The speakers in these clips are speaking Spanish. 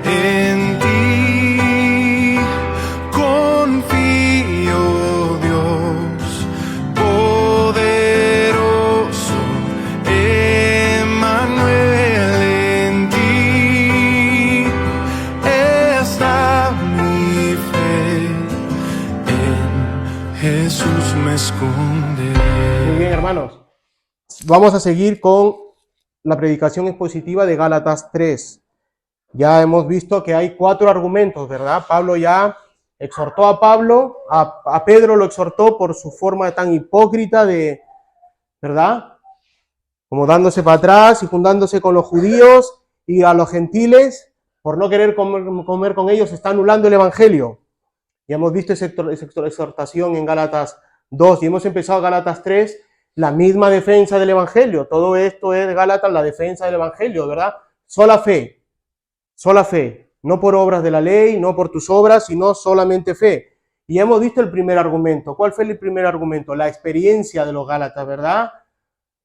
En ti confío, Dios poderoso, Emmanuel, en ti está mi fe, en Jesús me esconderé. Muy bien, hermanos. Vamos a seguir con la predicación expositiva de Gálatas 3. Ya hemos visto que hay 4 argumentos, ¿verdad? Pablo ya exhortó a Pedro lo exhortó por su forma tan hipócrita de, ¿verdad? Como dándose para atrás y juntándose con los judíos y a los gentiles, por no querer comer con ellos, está anulando el evangelio. Ya hemos visto esa exhortación en Gálatas 2 y hemos empezado Gálatas 3, la misma defensa del evangelio. Todo esto es Gálatas, la defensa del evangelio, ¿verdad? Sola fe, no por obras de la ley, no por tus obras, sino solamente fe. Y hemos visto el primer argumento. ¿Cuál fue el primer argumento? La experiencia de los Gálatas, ¿verdad?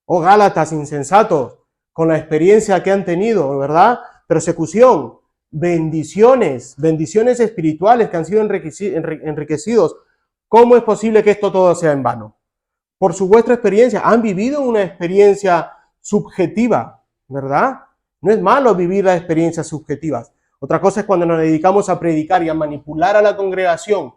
Oh Gálatas insensatos, con la experiencia que han tenido, ¿verdad? Persecución, bendiciones espirituales que han sido enriquecidos. ¿Cómo es posible que esto todo sea en vano? Por su vuestra experiencia, han vivido una experiencia subjetiva, ¿verdad? No es malo vivir las experiencias subjetivas. Otra cosa es cuando nos dedicamos a predicar y a manipular a la congregación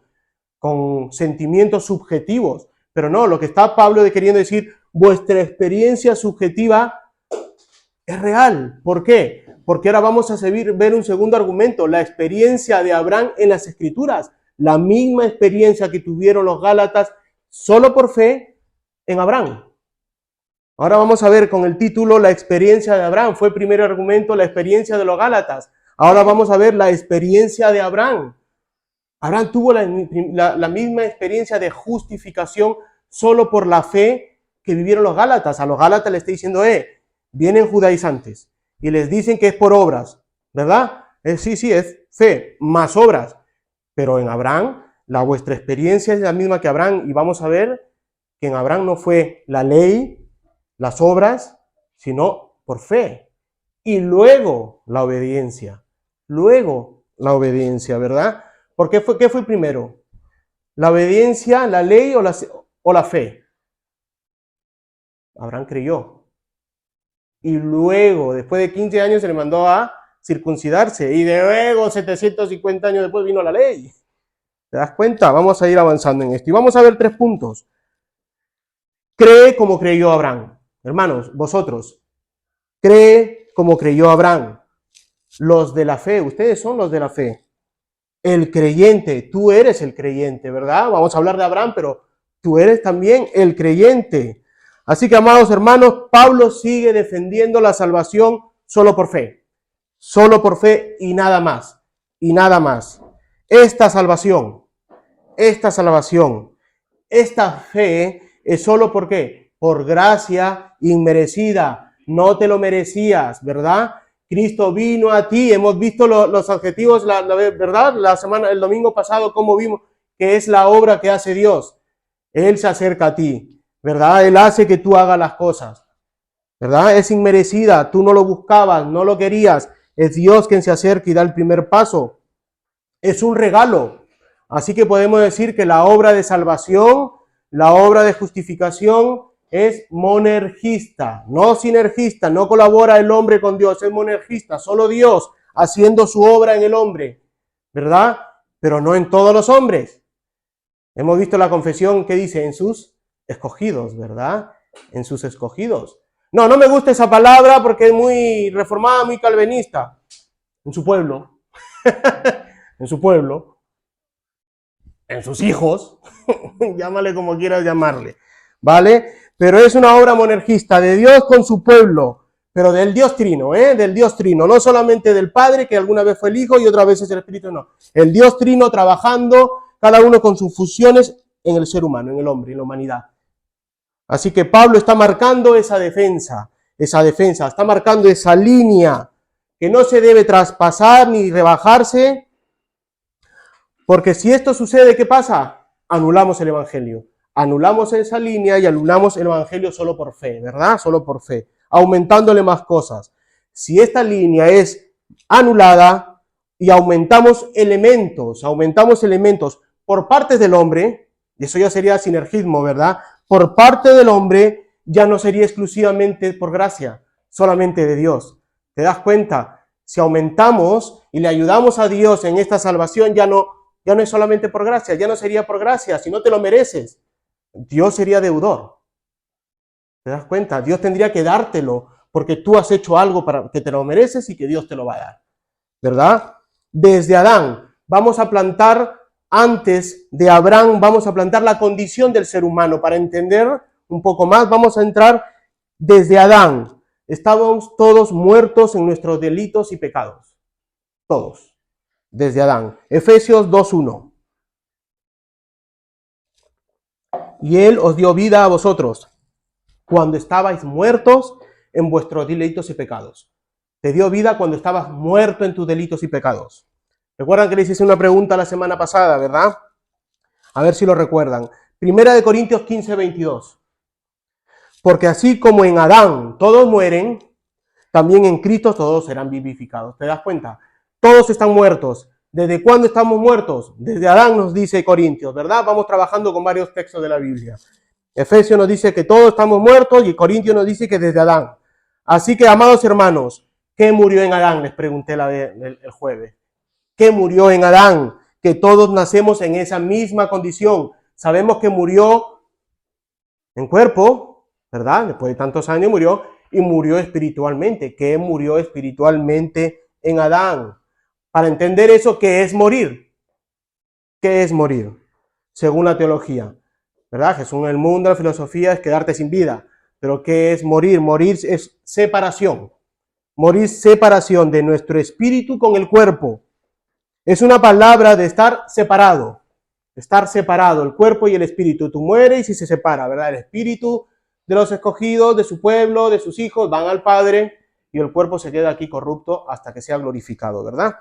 con sentimientos subjetivos. Pero no, lo que está Pablo queriendo decir, vuestra experiencia subjetiva es real. ¿Por qué? Porque ahora vamos a ver un segundo argumento, la experiencia de Abraham en las Escrituras. La misma experiencia que tuvieron los Gálatas solo por fe en Abraham. Ahora vamos a ver con el título la experiencia de Abraham. Fue el primer argumento, la experiencia de los Gálatas. Ahora vamos a ver la experiencia de Abraham. Abraham tuvo la misma experiencia de justificación solo por la fe que vivieron los Gálatas. A los Gálatas les está diciendo, vienen judaizantes y les dicen que es por obras, ¿verdad? Sí, es fe, más obras. Pero en Abraham, vuestra experiencia es la misma que Abraham y vamos a ver que en Abraham no fue la ley, las obras, sino por fe. Y luego la obediencia. ¿Verdad? ¿Por qué fue primero? ¿La obediencia, la ley o la fe? Abraham creyó. Y luego, después de 15 años, se le mandó a circuncidarse. Y luego, 750 años después, vino la ley. ¿Te das cuenta? Vamos a ir avanzando en esto. Y vamos a ver 3 puntos. Cree como creyó Abraham. Hermanos, vosotros, cree como creyó Abraham. Los de la fe, ustedes son los de la fe. El creyente, tú eres el creyente, ¿verdad? Vamos a hablar de Abraham, pero tú eres también el creyente. Así que, amados hermanos, Pablo sigue defendiendo la salvación solo por fe y nada más, Esta salvación, esta fe es solo ¿por qué? Por gracia inmerecida, no te lo merecías, ¿verdad? Cristo vino a ti, hemos visto los adjetivos, ¿verdad? El domingo pasado, cómo vimos que es la obra que hace Dios. Él se acerca a ti, ¿verdad? Él hace que tú hagas las cosas, ¿verdad? Es inmerecida, tú no lo buscabas, no lo querías, es Dios quien se acerca y da el primer paso. Es un regalo, así que podemos decir que la obra de salvación, la obra de justificación es monergista, no sinergista, no colabora el hombre con Dios, es monergista, solo Dios haciendo su obra en el hombre, ¿verdad? Pero no en todos los hombres. Hemos visto la confesión que dice en sus escogidos, ¿verdad? En sus escogidos. No me gusta esa palabra porque es muy reformada, muy calvinista. En su pueblo, en su pueblo, en sus hijos, llámale como quieras llamarle, ¿vale? Pero es una obra monergista de Dios con su pueblo, pero del Dios Trino, del Dios Trino, no solamente del Padre, que alguna vez fue el Hijo y otra vez es el Espíritu, no. El Dios Trino trabajando, cada uno con sus funciones en el ser humano, en el hombre, en la humanidad. Así que Pablo está marcando esa defensa, está marcando esa línea que no se debe traspasar ni rebajarse, porque si esto sucede, ¿qué pasa? Anulamos el evangelio. Anulamos esa línea y anulamos el evangelio solo por fe, ¿verdad? Solo por fe, aumentándole más cosas. Si esta línea es anulada, y aumentamos elementos por parte del hombre, y eso ya sería sinergismo, ¿verdad? Por parte del hombre ya no sería exclusivamente por gracia, solamente de Dios. ¿Te das cuenta? Si aumentamos y le ayudamos a Dios en esta salvación, ya no es solamente por gracia, ya no sería por gracia, si no te lo mereces. Dios sería deudor. ¿Te das cuenta? Dios tendría que dártelo porque tú has hecho algo para que te lo mereces y que Dios te lo va a dar. ¿Verdad? Desde Adán, vamos a plantar antes de Abraham, vamos a plantar la condición del ser humano para entender un poco más. Vamos a entrar desde Adán. Estábamos todos muertos en nuestros delitos y pecados. Todos. Desde Adán. Efesios 2:1. Y Él os dio vida a vosotros cuando estabais muertos en vuestros delitos y pecados. Te dio vida cuando estabas muerto en tus delitos y pecados. Recuerdan que les hice una pregunta la semana pasada, ¿verdad? A ver si lo recuerdan. Primera de Corintios 15:22. Porque así como en Adán todos mueren, también en Cristo todos serán vivificados. ¿Te das cuenta? Todos están muertos. ¿Desde cuándo estamos muertos? Desde Adán, nos dice Corintios, ¿verdad? Vamos trabajando con varios textos de la Biblia. Efesios nos dice que todos estamos muertos y Corintios nos dice que desde Adán. Así que, amados hermanos, ¿qué murió en Adán? Les pregunté el jueves. ¿Qué murió en Adán? Que todos nacemos en esa misma condición. Sabemos que murió en cuerpo, ¿verdad? Después de tantos años murió, y murió espiritualmente. ¿Qué murió espiritualmente en Adán? Para entender eso, ¿qué es morir? ¿Qué es morir? Según la teología, ¿verdad? Jesús en el mundo, la filosofía es quedarte sin vida. Pero ¿qué es morir? Morir es separación. Morir, separación de nuestro espíritu con el cuerpo. Es una palabra de estar separado, el cuerpo y el espíritu. Tú mueres y se separa, ¿verdad? El espíritu de los escogidos, de su pueblo, de sus hijos, van al Padre y el cuerpo se queda aquí corrupto hasta que sea glorificado, ¿verdad?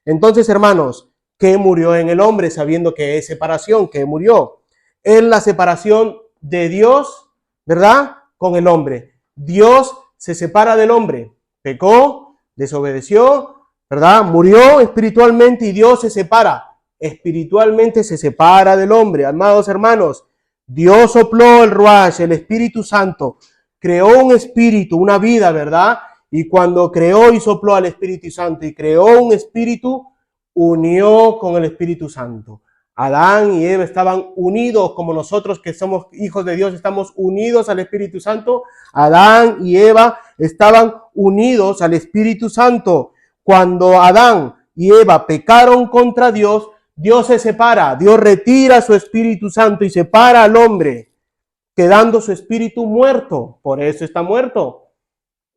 Entonces, hermanos, ¿qué murió en el hombre sabiendo que es separación? ¿Qué murió? Es la separación de Dios, ¿verdad? Con el hombre. Dios se separa del hombre, pecó, desobedeció, ¿verdad? Murió espiritualmente y Dios se separa. Espiritualmente se separa del hombre. Amados hermanos, Dios sopló el Ruach, el Espíritu Santo, creó un espíritu, una vida, ¿verdad? Y cuando creó y sopló al Espíritu Santo y creó un espíritu, unió con el Espíritu Santo. Adán y Eva estaban unidos como nosotros que somos hijos de Dios, estamos unidos al Espíritu Santo. Adán y Eva estaban unidos al Espíritu Santo. Cuando Adán y Eva pecaron contra Dios, Dios se separa, Dios retira su Espíritu Santo y separa al hombre, quedando su espíritu muerto. Por eso está muerto.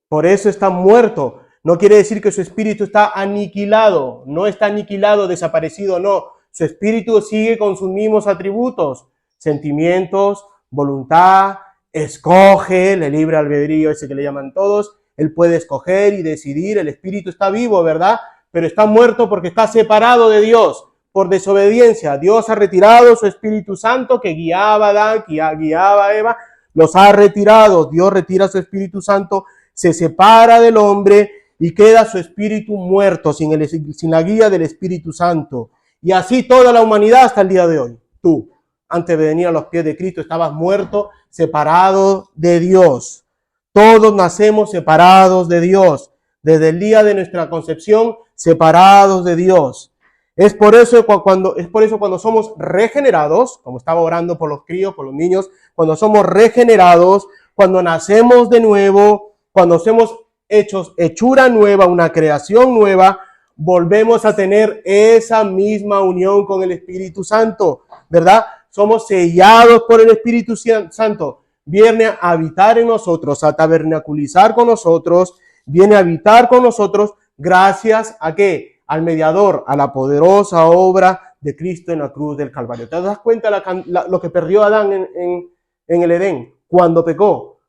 Por eso está muerto. No quiere decir que su espíritu está aniquilado. No está aniquilado, desaparecido, no. Su espíritu sigue con sus mismos atributos, sentimientos, voluntad, escoge, el libre albedrío, ese que le llaman todos. Él puede escoger y decidir. El espíritu está vivo, ¿verdad? Pero está muerto porque está separado de Dios por desobediencia. Dios ha retirado su Espíritu Santo que guiaba a Adán, que guiaba a Eva. Los ha retirado. Dios retira su Espíritu Santo, se separa del hombre y queda su espíritu muerto sin la guía del Espíritu Santo. Y así toda la humanidad hasta el día de hoy. Tú, antes de venir a los pies de Cristo, estabas muerto, separado de Dios. Todos nacemos separados de Dios. Desde el día de nuestra concepción, separados de Dios. Es por eso cuando somos regenerados, como estaba orando por los críos, por los niños, cuando somos regenerados, cuando nacemos de nuevo, cuando somos hechos hechura nueva, una creación nueva, volvemos a tener esa misma unión con el Espíritu Santo, ¿verdad? Somos sellados por el Espíritu Santo. Viene a habitar en nosotros, a tabernaculizar con nosotros, viene a habitar con nosotros gracias a ¿qué? Al mediador, a la poderosa obra de Cristo en la cruz del Calvario. ¿Te das cuenta lo que perdió Adán en el Edén cuando pecó?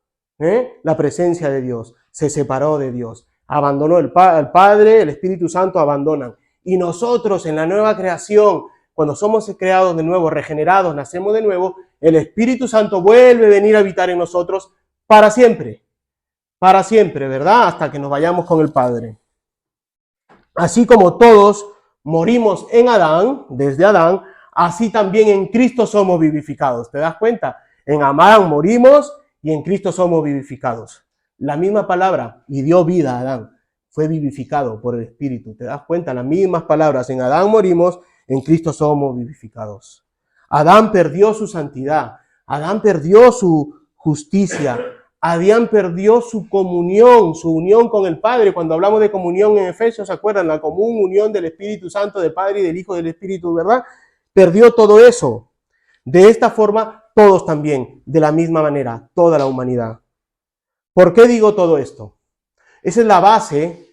La presencia de Dios, se separó de Dios, abandonó el Padre, el Espíritu Santo abandonan. Y nosotros en la nueva creación, cuando somos creados de nuevo, regenerados, nacemos de nuevo, el Espíritu Santo vuelve a venir a habitar en nosotros para siempre, ¿verdad? Hasta que nos vayamos con el Padre. Así como todos morimos en Adán, desde Adán, así también en Cristo somos vivificados. ¿Te das cuenta? En Adán morimos y en Cristo somos vivificados. La misma palabra, y dio vida a Adán, fue vivificado por el Espíritu. ¿Te das cuenta? Las mismas palabras, en Adán morimos, en Cristo somos vivificados. Adán perdió su santidad, Adán perdió su justicia, Adán perdió su unión con el Padre. Cuando hablamos de comunión en Efesios, ¿se acuerdan? La común unión del Espíritu Santo, del Padre y del Hijo del Espíritu, ¿verdad? Perdió todo eso. De esta forma, todos también, de la misma manera, toda la humanidad. ¿Por qué digo todo esto? Esa es la base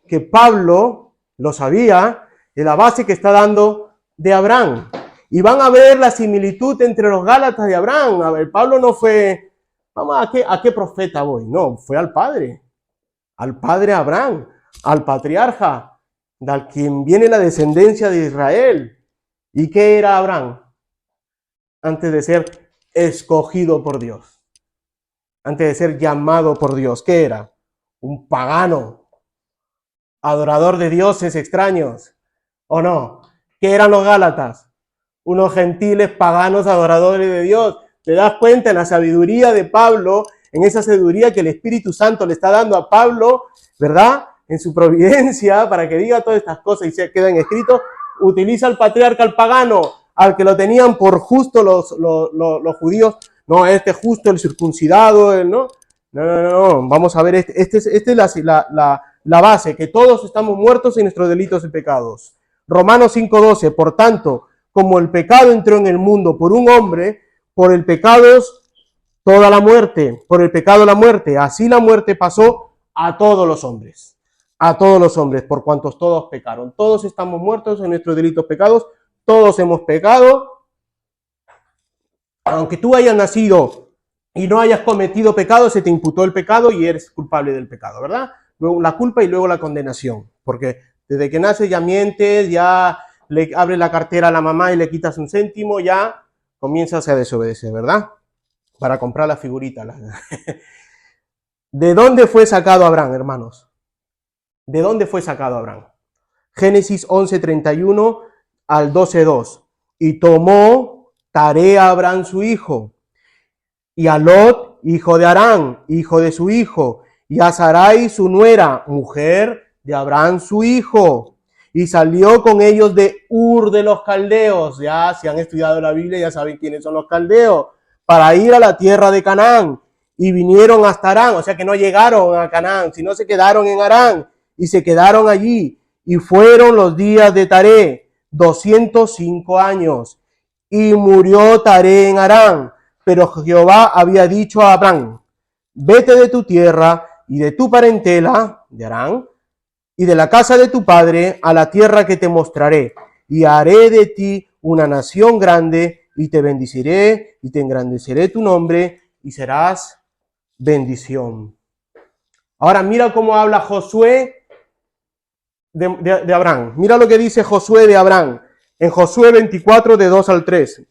que Pablo lo sabía, es la base que está dando de Abraham. Y van a ver la similitud entre los Gálatas y Abraham. A ver, Pablo no fue, vamos, ¿a qué profeta voy? No, fue al padre Abraham, al patriarca, de quien viene la descendencia de Israel. ¿Y qué era Abraham? Antes de ser escogido por Dios, antes de ser llamado por Dios, ¿qué era? Un pagano, adorador de dioses extraños, ¿o no? ¿Qué eran los Gálatas? Unos gentiles paganos adoradores de Dios. ¿Te das cuenta en la sabiduría de Pablo, en esa sabiduría que el Espíritu Santo le está dando a Pablo, ¿verdad? En su providencia, para que diga todas estas cosas y se quedan escritos, utiliza al patriarca, al pagano, al que lo tenían por justo los judíos. No, este justo, el circuncidado, ¿no? No. Vamos a ver, esta es la base, que todos estamos muertos en nuestros delitos y pecados. Romanos 5:12, por tanto, como el pecado entró en el mundo por un hombre, por el pecado toda la muerte, por el pecado la muerte, así la muerte pasó a todos los hombres, por cuantos todos pecaron. Todos estamos muertos en nuestros delitos pecados, todos hemos pecado. Aunque tú hayas nacido y no hayas cometido pecado, se te imputó el pecado y eres culpable del pecado, ¿verdad? Luego la culpa y luego la condenación, porque desde que naces ya mientes, ya le abres la cartera a la mamá y le quitas un céntimo, ya comienzas a desobedecer, ¿verdad? Para comprar la figurita. ¿De dónde fue sacado Abraham, hermanos? ¿De dónde fue sacado Abraham? Génesis 11:31 al 12:2. Y tomó Tarea a Abraham su hijo, y a Lot, hijo de Harán, hijo de su hijo, y a Sarai su nuera, mujer de Abraham su hijo, y salió con ellos de Ur de los Caldeos. Ya, si han estudiado la Biblia, ya saben quiénes son los caldeos, para ir a la tierra de Canaán, y vinieron hasta Harán, o sea que no llegaron a Canaán, sino se quedaron en Harán, y se quedaron allí, y fueron los días de Taré, 205 años, y murió Taré en Harán, pero Jehová había dicho a Abraham, vete de tu tierra y de tu parentela, de Harán, y de la casa de tu padre a la tierra que te mostraré, y haré de ti una nación grande, y te bendeciré, y te engrandeceré tu nombre, y serás bendición. Ahora mira cómo habla Josué de Abraham. Mira lo que dice Josué de Abraham, en Josué 24, de 2 al 3.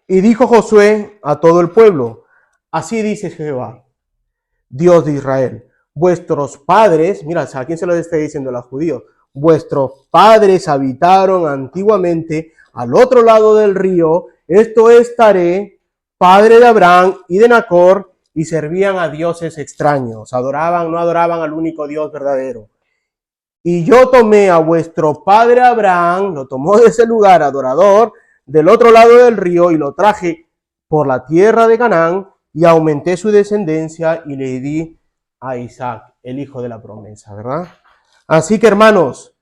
Y dijo Josué a todo el pueblo, así dice Jehová, Dios de Israel, vuestros padres, mira, ¿a quién se lo está diciendo? A los judíos. Vuestros padres habitaron antiguamente al otro lado del río, esto es Taré, padre de Abraham y de Nacor, y servían a dioses extraños, no adoraban al único Dios verdadero. Y yo tomé a vuestro padre Abraham, lo tomó de ese lugar adorador, del otro lado del río, y lo traje por la tierra de Canaán, y aumenté su descendencia, y le di a Isaac, el hijo de la promesa, ¿verdad? Así que, hermanos,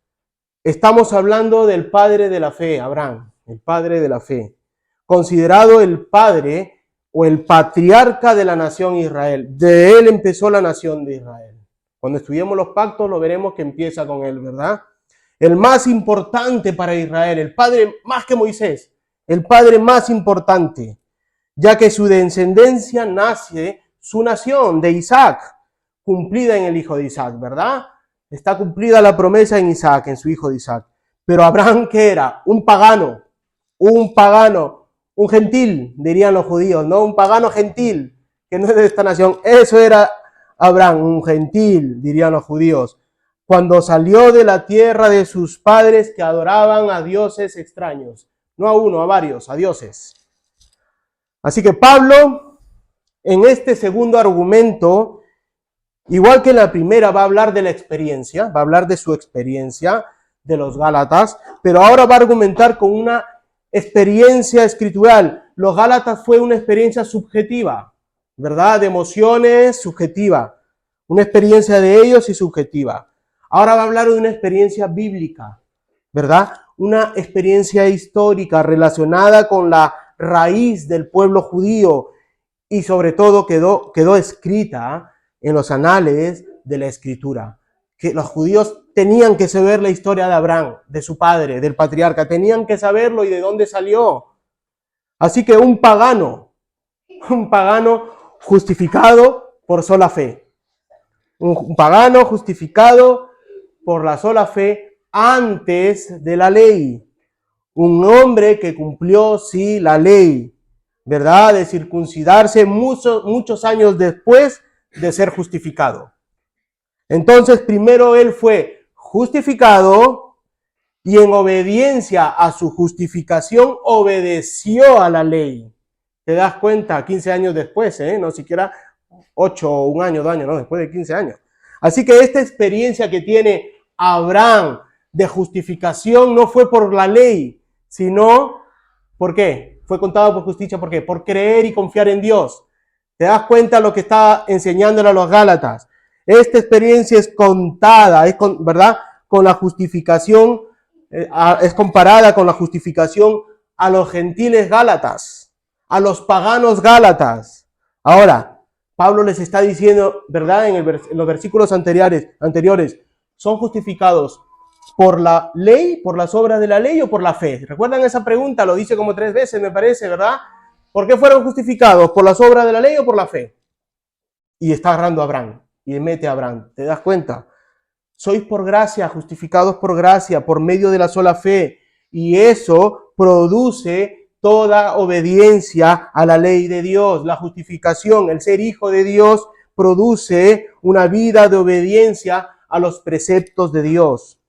estamos hablando del padre de la fe, Abraham, el padre de la fe, considerado el padre o el patriarca de la nación Israel. De él empezó la nación de Israel. Cuando estudiemos los pactos lo veremos que empieza con él, ¿verdad? El más importante para Israel, el padre más que Moisés, el padre más importante, ya que su descendencia nace su nación de Isaac, cumplida en el hijo de Isaac, ¿verdad? Está cumplida la promesa en Isaac, en su hijo de Isaac. Pero Abraham, ¿qué era? Un pagano, un gentil, dirían los judíos, ¿no? Un pagano gentil, que no es de esta nación. Eso era Abraham, un gentil, dirían los judíos. cuando salió de la tierra de sus padres que adoraban a dioses extraños. No a uno, a varios, a dioses. Así que Pablo, en este segundo argumento, igual que en la primera, va a hablar de la experiencia, va a hablar de su experiencia de los Gálatas, pero ahora va a argumentar con una experiencia escritural. Los Gálatas fue una experiencia subjetiva, ¿verdad? De emociones, subjetiva. Una experiencia de ellos y subjetiva. Ahora va a hablar de una experiencia bíblica, ¿verdad? Una experiencia histórica relacionada con la raíz del pueblo judío y sobre todo quedó escrita en los anales de la Escritura. Que los judíos tenían que saber la historia de Abraham, de su padre, del patriarca, tenían que saberlo y de dónde salió. Así que un pagano justificado por sola fe. Un pagano justificado por la sola fe antes de la ley. Un hombre que cumplió, sí, la ley, ¿verdad? De circuncidarse muchos años después de ser justificado. Entonces, primero él fue justificado y en obediencia a su justificación obedeció a la ley. ¿Te das cuenta? 15 años después, no siquiera 8 o un año, 2 años, no, después de 15 años. Así que esta experiencia que tiene Abraham de justificación no fue por la ley, sino, ¿por qué? Fue contado por justicia, ¿por qué? Por creer y confiar en Dios. ¿Te das cuenta lo que está enseñándole a los Gálatas? Esta experiencia es contada, ¿verdad? Con la justificación, es comparada con la justificación a los gentiles Gálatas, a los paganos Gálatas. Ahora, Pablo les está diciendo, ¿verdad? En los versículos anteriores, ¿son justificados por la ley, por las obras de la ley o por la fe? ¿Recuerdan esa pregunta? Lo dice como 3 veces, me parece, ¿verdad? ¿Por qué fueron justificados? ¿Por las obras de la ley o por la fe? Y está agarrando a Abraham, y mete a Abraham. ¿Te das cuenta? Sois por gracia, justificados por gracia, por medio de la sola fe. Y eso produce toda obediencia a la ley de Dios. La justificación, el ser hijo de Dios, produce una vida de obediencia a los preceptos de Dios.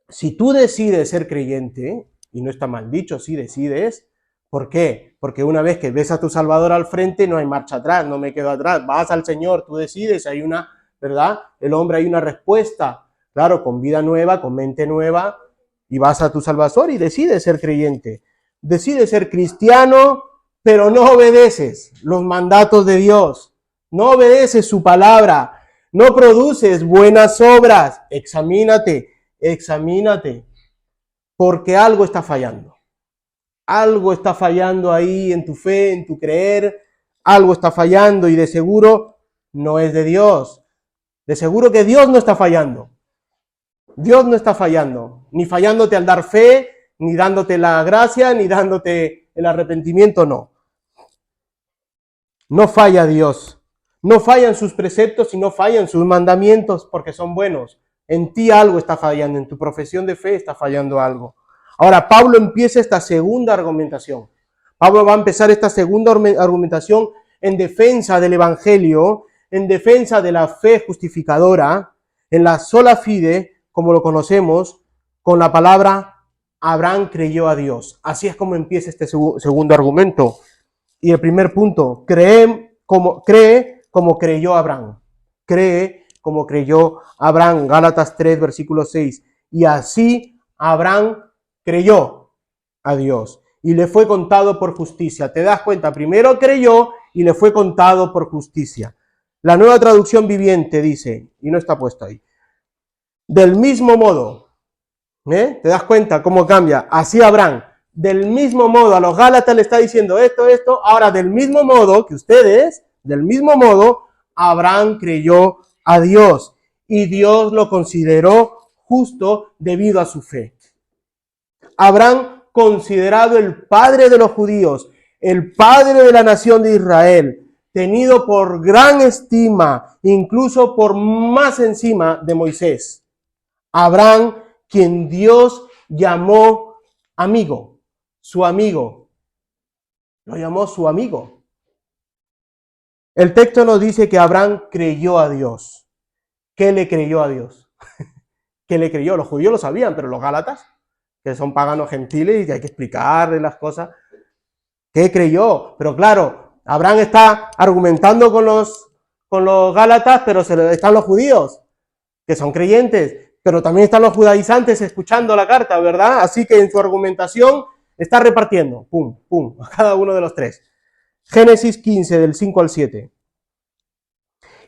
Si tú decides ser creyente, y no está mal dicho, si decides, ¿por qué? Porque una vez que ves a tu Salvador al frente, no hay marcha atrás, no me quedo atrás, vas al Señor, tú decides, hay una, ¿verdad? El hombre hay una respuesta, claro, con vida nueva, con mente nueva, y vas a tu Salvador y decides ser creyente. Decides ser cristiano, pero no obedeces los mandatos de Dios, no obedeces su palabra, no produces buenas obras. Examínate, porque algo está fallando. Algo está fallando ahí en tu fe, en tu creer, algo está fallando y de seguro no es de Dios. De seguro que Dios no está fallando. Dios no está fallando, ni fallándote al dar fe, ni dándote la gracia, ni dándote el arrepentimiento, no. No falla Dios. No fallan sus preceptos y no fallan sus mandamientos porque son buenos. En ti algo está fallando, en tu profesión de fe está fallando algo. Ahora, Pablo empieza esta segunda argumentación. Pablo va a empezar esta segunda argumentación en defensa del Evangelio, en defensa de la fe justificadora, en la sola fide, como lo conocemos, con la palabra Abraham creyó a Dios. Así es como empieza este segundo argumento. Y el primer punto, cree como creyó Abraham. Cree como creyó Abraham. Gálatas 3, versículo 6. Y así Abraham creyó a Dios y le fue contado por justicia. ¿Te das cuenta? Primero creyó y le fue contado por justicia. La Nueva Traducción Viviente dice, y no está puesto ahí, del mismo modo, ¿te das cuenta cómo cambia? Así Abraham, del mismo modo, a los Gálatas le está diciendo esto, ahora del mismo modo que ustedes, del mismo modo, Abraham creyó a Dios y Dios lo consideró justo debido a su fe. Abraham, considerado el padre de los judíos, el padre de la nación de Israel, tenido por gran estima, incluso por más encima de Moisés. Abraham, quien Dios llamó amigo, su amigo. Lo llamó su amigo. El texto nos dice que Abraham creyó a Dios. ¿Qué le creyó a Dios? ¿Qué le creyó? Los judíos lo sabían, pero los gálatas, que son paganos gentiles y que hay que explicarles las cosas, ¿qué creyó? Pero claro, Abraham está argumentando con los gálatas, pero están los judíos, que son creyentes, pero también están los judaizantes escuchando la carta, ¿verdad? Así que en su argumentación está repartiendo, pum, pum, a cada uno de los tres. Génesis 15, del 5 al 7.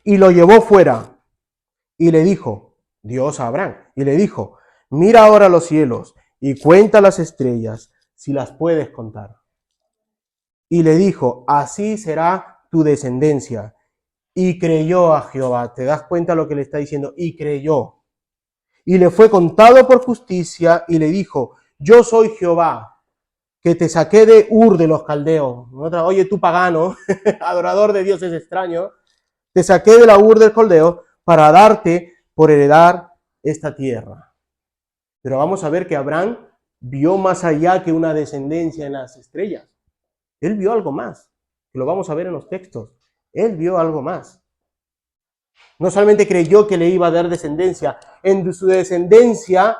Y lo llevó fuera y le dijo, Dios a Abraham, y le dijo, mira ahora los cielos y cuenta las estrellas, si las puedes contar. Y le dijo, así será tu descendencia. Y creyó a Jehová. ¿Te das cuenta lo que le está diciendo? Y creyó. Y le fue contado por justicia y le dijo, yo soy Jehová, que te saqué de Ur de los caldeos. Oye, tú pagano, adorador de dioses extraños, te saqué de la Ur del caldeo para darte por heredar esta tierra. Pero vamos a ver que Abraham vio más allá que una descendencia en las estrellas. Él vio algo más, que lo vamos a ver en los textos. Él vio algo más. No solamente creyó que le iba a dar descendencia, en su descendencia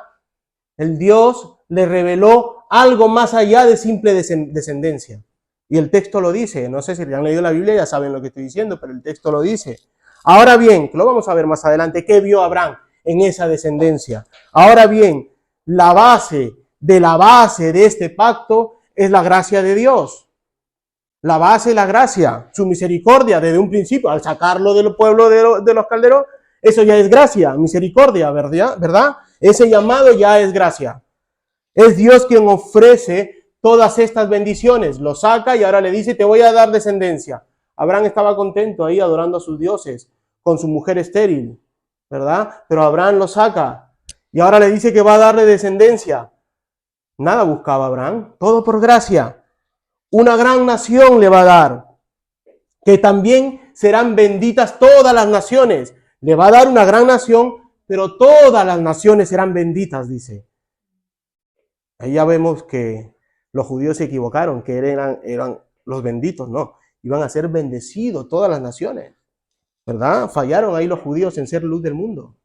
el Dios le reveló algo más allá de simple descendencia. Y el texto lo dice, no sé si han leído la Biblia, ya saben lo que estoy diciendo, pero el texto lo dice. Ahora bien, que lo vamos a ver más adelante, ¿qué vio Abraham en esa descendencia? Ahora bien, la base de este pacto es la gracia de Dios. La base es la gracia, su misericordia desde un principio, al sacarlo del pueblo de los calderos, eso ya es gracia, misericordia, ¿verdad? Ese llamado ya es gracia. Es Dios quien ofrece todas estas bendiciones, lo saca y ahora le dice, te voy a dar descendencia. Abraham estaba contento ahí adorando a sus dioses, con su mujer estéril, ¿verdad? Pero Abraham lo saca y ahora le dice que va a darle descendencia. Nada buscaba Abraham, todo por gracia. Una gran nación le va a dar, que también serán benditas todas las naciones. Le va a dar una gran nación, pero todas las naciones serán benditas, dice. Ahí ya vemos que los judíos se equivocaron, que eran los benditos, no. Iban a ser bendecidos todas las naciones, ¿verdad? Fallaron ahí los judíos en ser luz del mundo.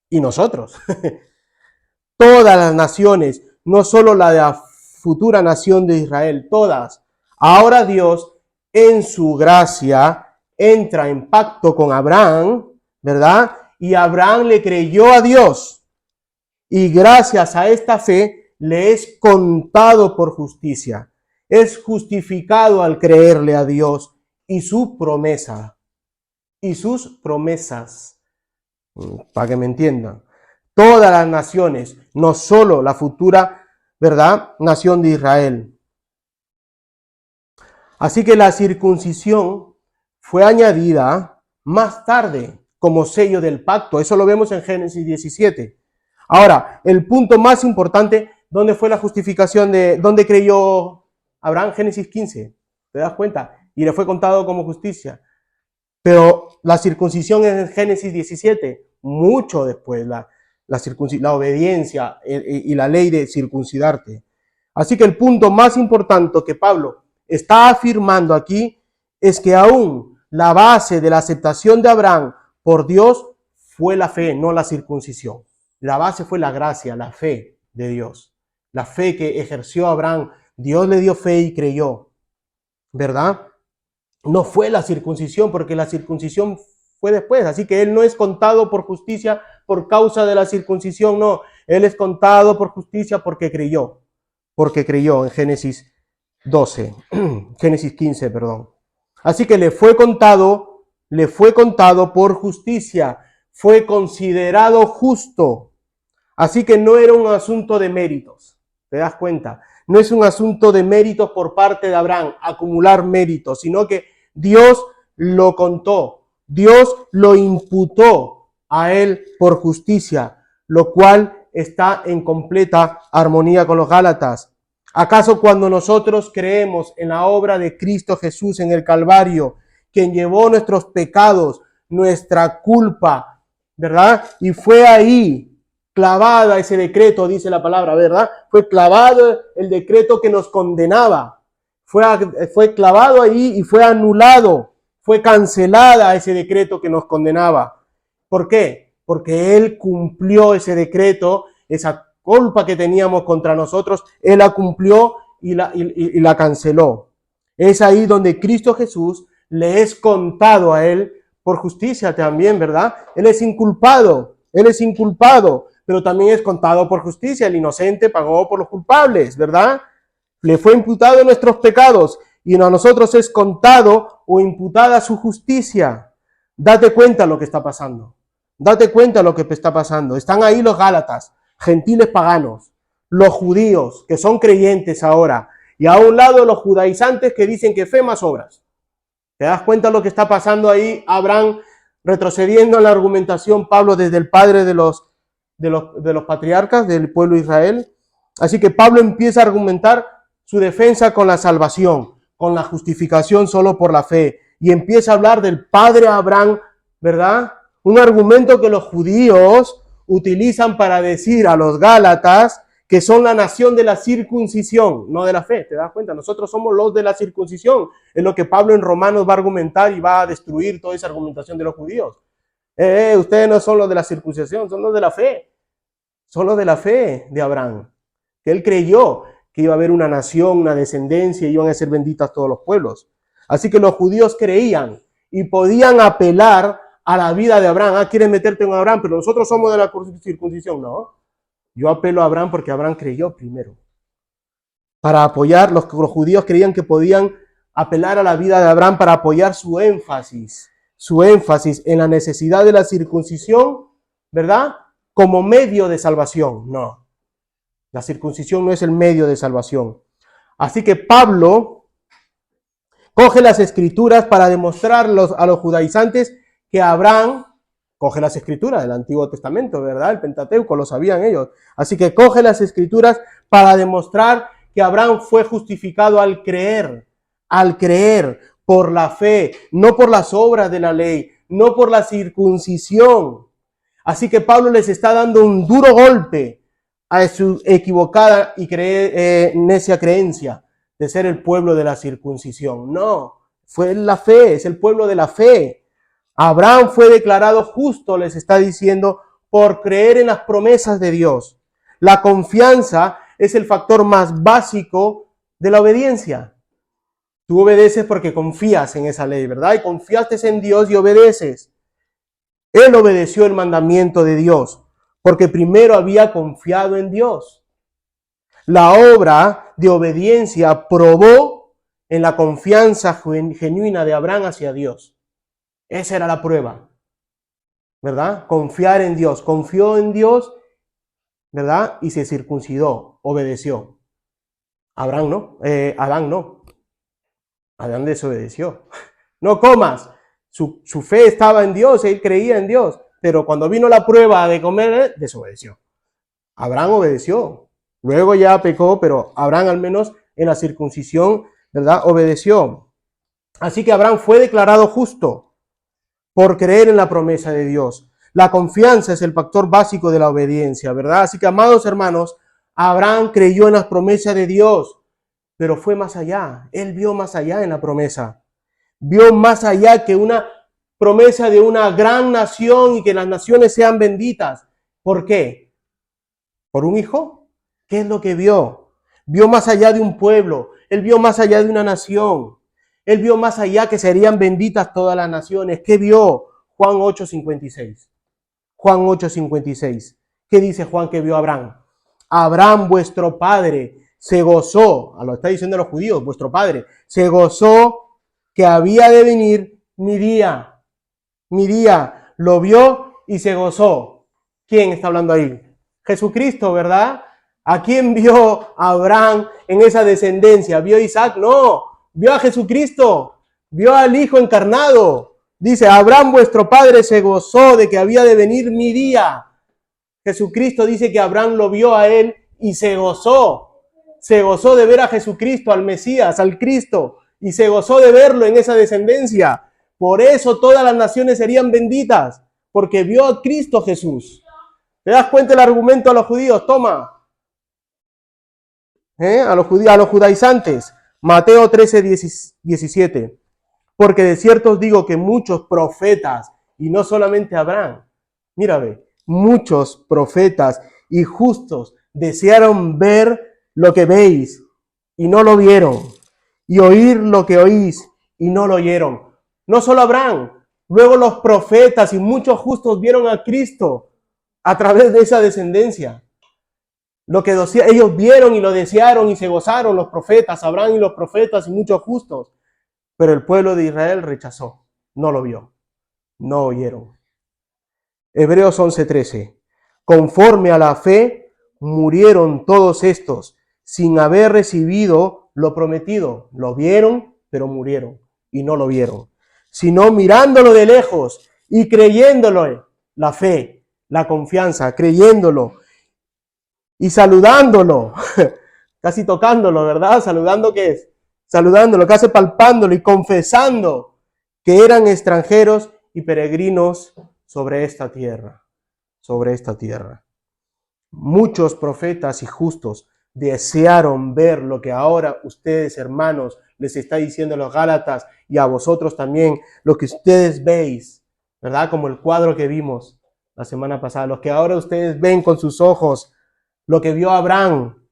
Y nosotros. Todas las naciones, no solo la de la futura nación de Israel, todas. Ahora Dios, en su gracia, entra en pacto con Abraham, ¿verdad? Y Abraham le creyó a Dios. Y gracias a esta fe, le es contado por justicia. Es justificado al creerle a Dios y su promesa. Y sus promesas. Para que me entiendan. Todas las naciones, no solo la futura, ¿verdad?, nación de Israel. Así que la circuncisión fue añadida más tarde como sello del pacto. Eso lo vemos en Génesis 17. Ahora, el punto más importante, ¿dónde fue la justificación dónde creyó Abraham? Génesis 15. ¿Te das cuenta? Y le fue contado como justicia. Pero la circuncisión es en Génesis 17, mucho después, la obediencia y la ley de circuncidarte. Así que el punto más importante que Pablo está afirmando aquí es que aún la base de la aceptación de Abraham por Dios fue la fe, no la circuncisión. La base fue la gracia, la fe de Dios. La fe que ejerció Abraham. Dios le dio fe y creyó, ¿verdad? No fue la circuncisión, porque la circuncisión fue después. Así que él no es contado por justicia por causa de la circuncisión, no. Él es contado por justicia porque creyó. Porque creyó en Génesis 12, Génesis 15, perdón. Así que le fue contado por justicia. Fue considerado justo. Así que no era un asunto de méritos. ¿Te das cuenta? No es un asunto de méritos por parte de Abraham, acumular méritos, sino que Dios lo contó, Dios lo imputó a él por justicia, lo cual está en completa armonía con los Gálatas. ¿Acaso cuando nosotros creemos en la obra de Cristo Jesús en el Calvario, quien llevó nuestros pecados, nuestra culpa, ¿verdad? Y fue ahí clavada ese decreto, dice la palabra, ¿verdad? Fue clavado el decreto que nos condenaba. Fue clavado ahí y fue anulado. Fue cancelada ese decreto que nos condenaba. ¿Por qué? porque Él cumplió ese decreto, esa culpa que teníamos contra nosotros, Él la cumplió y la canceló. Es ahí donde Cristo Jesús le es contado a Él por justicia también, ¿verdad? Él es inculpado, pero también es contado por justicia. El inocente pagó por los culpables, ¿verdad? Le fue imputado nuestros pecados y a nosotros es contado o imputada su justicia. Date cuenta lo que está pasando. Date cuenta lo que está pasando. Están ahí los Gálatas, gentiles paganos, los judíos que son creyentes ahora, y a un lado los judaizantes que dicen que fe más obras. ¿Te das cuenta lo que está pasando ahí? Abraham retrocediendo en la argumentación, Pablo desde el padre de los patriarcas del pueblo de Israel. Así que Pablo empieza a argumentar su defensa con la salvación, con la justificación solo por la fe, y empieza a hablar del padre Abraham, ¿verdad? Un argumento que los judíos utilizan para decir a los gálatas que son la nación de la circuncisión, no de la fe. ¿Te das cuenta? Nosotros somos los de la circuncisión. Es lo que Pablo en Romanos va a argumentar y va a destruir toda esa argumentación de los judíos. Ustedes no son los de la circuncisión, son los de la fe. Son los de la fe de Abraham. Que él creyó que iba a haber una nación, una descendencia y iban a ser benditas todos los pueblos. Así que los judíos creían y podían apelar a la vida de Abraham. ¿Quieres meterte en Abraham? Pero nosotros somos de la circuncisión. No. Yo apelo a Abraham porque Abraham creyó primero. Para apoyar, los judíos creían que podían apelar a la vida de Abraham para apoyar su énfasis en la necesidad de la circuncisión, ¿verdad? Como medio de salvación. No. La circuncisión no es el medio de salvación. Así que Pablo coge las escrituras para demostrar a los judaizantes que Abraham coge las escrituras del Antiguo Testamento, ¿verdad? El Pentateuco, lo sabían ellos. Así que coge las escrituras para demostrar que Abraham fue justificado al creer por la fe, no por las obras de la ley, no por la circuncisión. Así que Pablo les está dando un duro golpe a su equivocada y necia creencia de ser el pueblo de la circuncisión. No, fue la fe, es el pueblo de la fe. Abraham fue declarado justo, les está diciendo, por creer en las promesas de Dios. La confianza es el factor más básico de la obediencia. Tú obedeces porque confías en esa ley, ¿verdad? Y confiaste en Dios y obedeces. Él obedeció el mandamiento de Dios porque primero había confiado en Dios. La obra de obediencia probó en la confianza genuina de Abraham hacia Dios. Esa era la prueba, ¿verdad? Confiar en Dios. Confió en Dios, ¿verdad? Y se circuncidó, obedeció. Adán no. Adán desobedeció. No comas. Su fe estaba en Dios, él creía en Dios. Pero cuando vino la prueba de comer, desobedeció. Abraham obedeció. Luego ya pecó, pero Abraham al menos en la circuncisión, ¿verdad? Obedeció. Así que Abraham fue declarado justo por creer en la promesa de Dios. La confianza es el factor básico de la obediencia, ¿verdad? Así que, amados hermanos, Abraham creyó en las promesas de Dios, pero fue más allá. Él vio más allá en la promesa. Vio más allá que una promesa de una gran nación y que las naciones sean benditas. ¿Por qué? ¿Por un hijo? ¿Qué es lo que vio? Vio más allá de un pueblo. Él vio más allá de una nación. Él vio más allá que serían benditas todas las naciones. ¿Qué vio? Juan 8:56. Juan 8:56. ¿Qué dice Juan que vio Abraham? Abraham, vuestro padre, se gozó, lo está diciendo los judíos, vuestro padre, se gozó que había de venir mi día. Mi día. Lo vio y se gozó. ¿Quién está hablando ahí? Jesucristo, ¿verdad? ¿A quién vio Abraham en esa descendencia? ¿Vio a Isaac? No. Vio a Jesucristo, vio al Hijo encarnado. Dice, Abraham vuestro padre se gozó de que había de venir mi día. Jesucristo dice que Abraham lo vio a él y se gozó. Se gozó de ver a Jesucristo, al Mesías, al Cristo, y se gozó de verlo en esa descendencia. Por eso todas las naciones serían benditas, porque vio a Cristo Jesús. ¿Te das cuenta el argumento a los judíos? Toma. A los judaizantes. Mateo 13:17. Porque de cierto os digo que muchos profetas, y no solamente Abraham, Mira, ve, muchos profetas y justos desearon ver lo que veis y no lo vieron, y oír lo que oís y no lo oyeron. No solo Abraham, luego los profetas y muchos justos vieron a Cristo a través de esa descendencia. Lo que ellos vieron y lo desearon y se gozaron, los profetas, Abraham y los profetas y muchos justos. Pero el pueblo de Israel rechazó, no lo vio, no oyeron. Hebreos 11:13. Conforme a la fe, murieron todos estos sin haber recibido lo prometido. Lo vieron, pero murieron y no lo vieron. Sino mirándolo de lejos y creyéndolo, la fe, la confianza, creyéndolo y saludándolo, casi tocándolo, ¿verdad? Saludando, ¿qué es? Saludándolo, casi palpándolo y confesando que eran extranjeros y peregrinos sobre esta tierra, sobre esta tierra. Muchos profetas y justos desearon ver lo que ahora ustedes, hermanos, les está diciendo a los Gálatas y a vosotros también, lo que ustedes veis, ¿verdad? Como el cuadro que vimos la semana pasada, lo que ahora ustedes ven con sus ojos, lo que vio Abraham.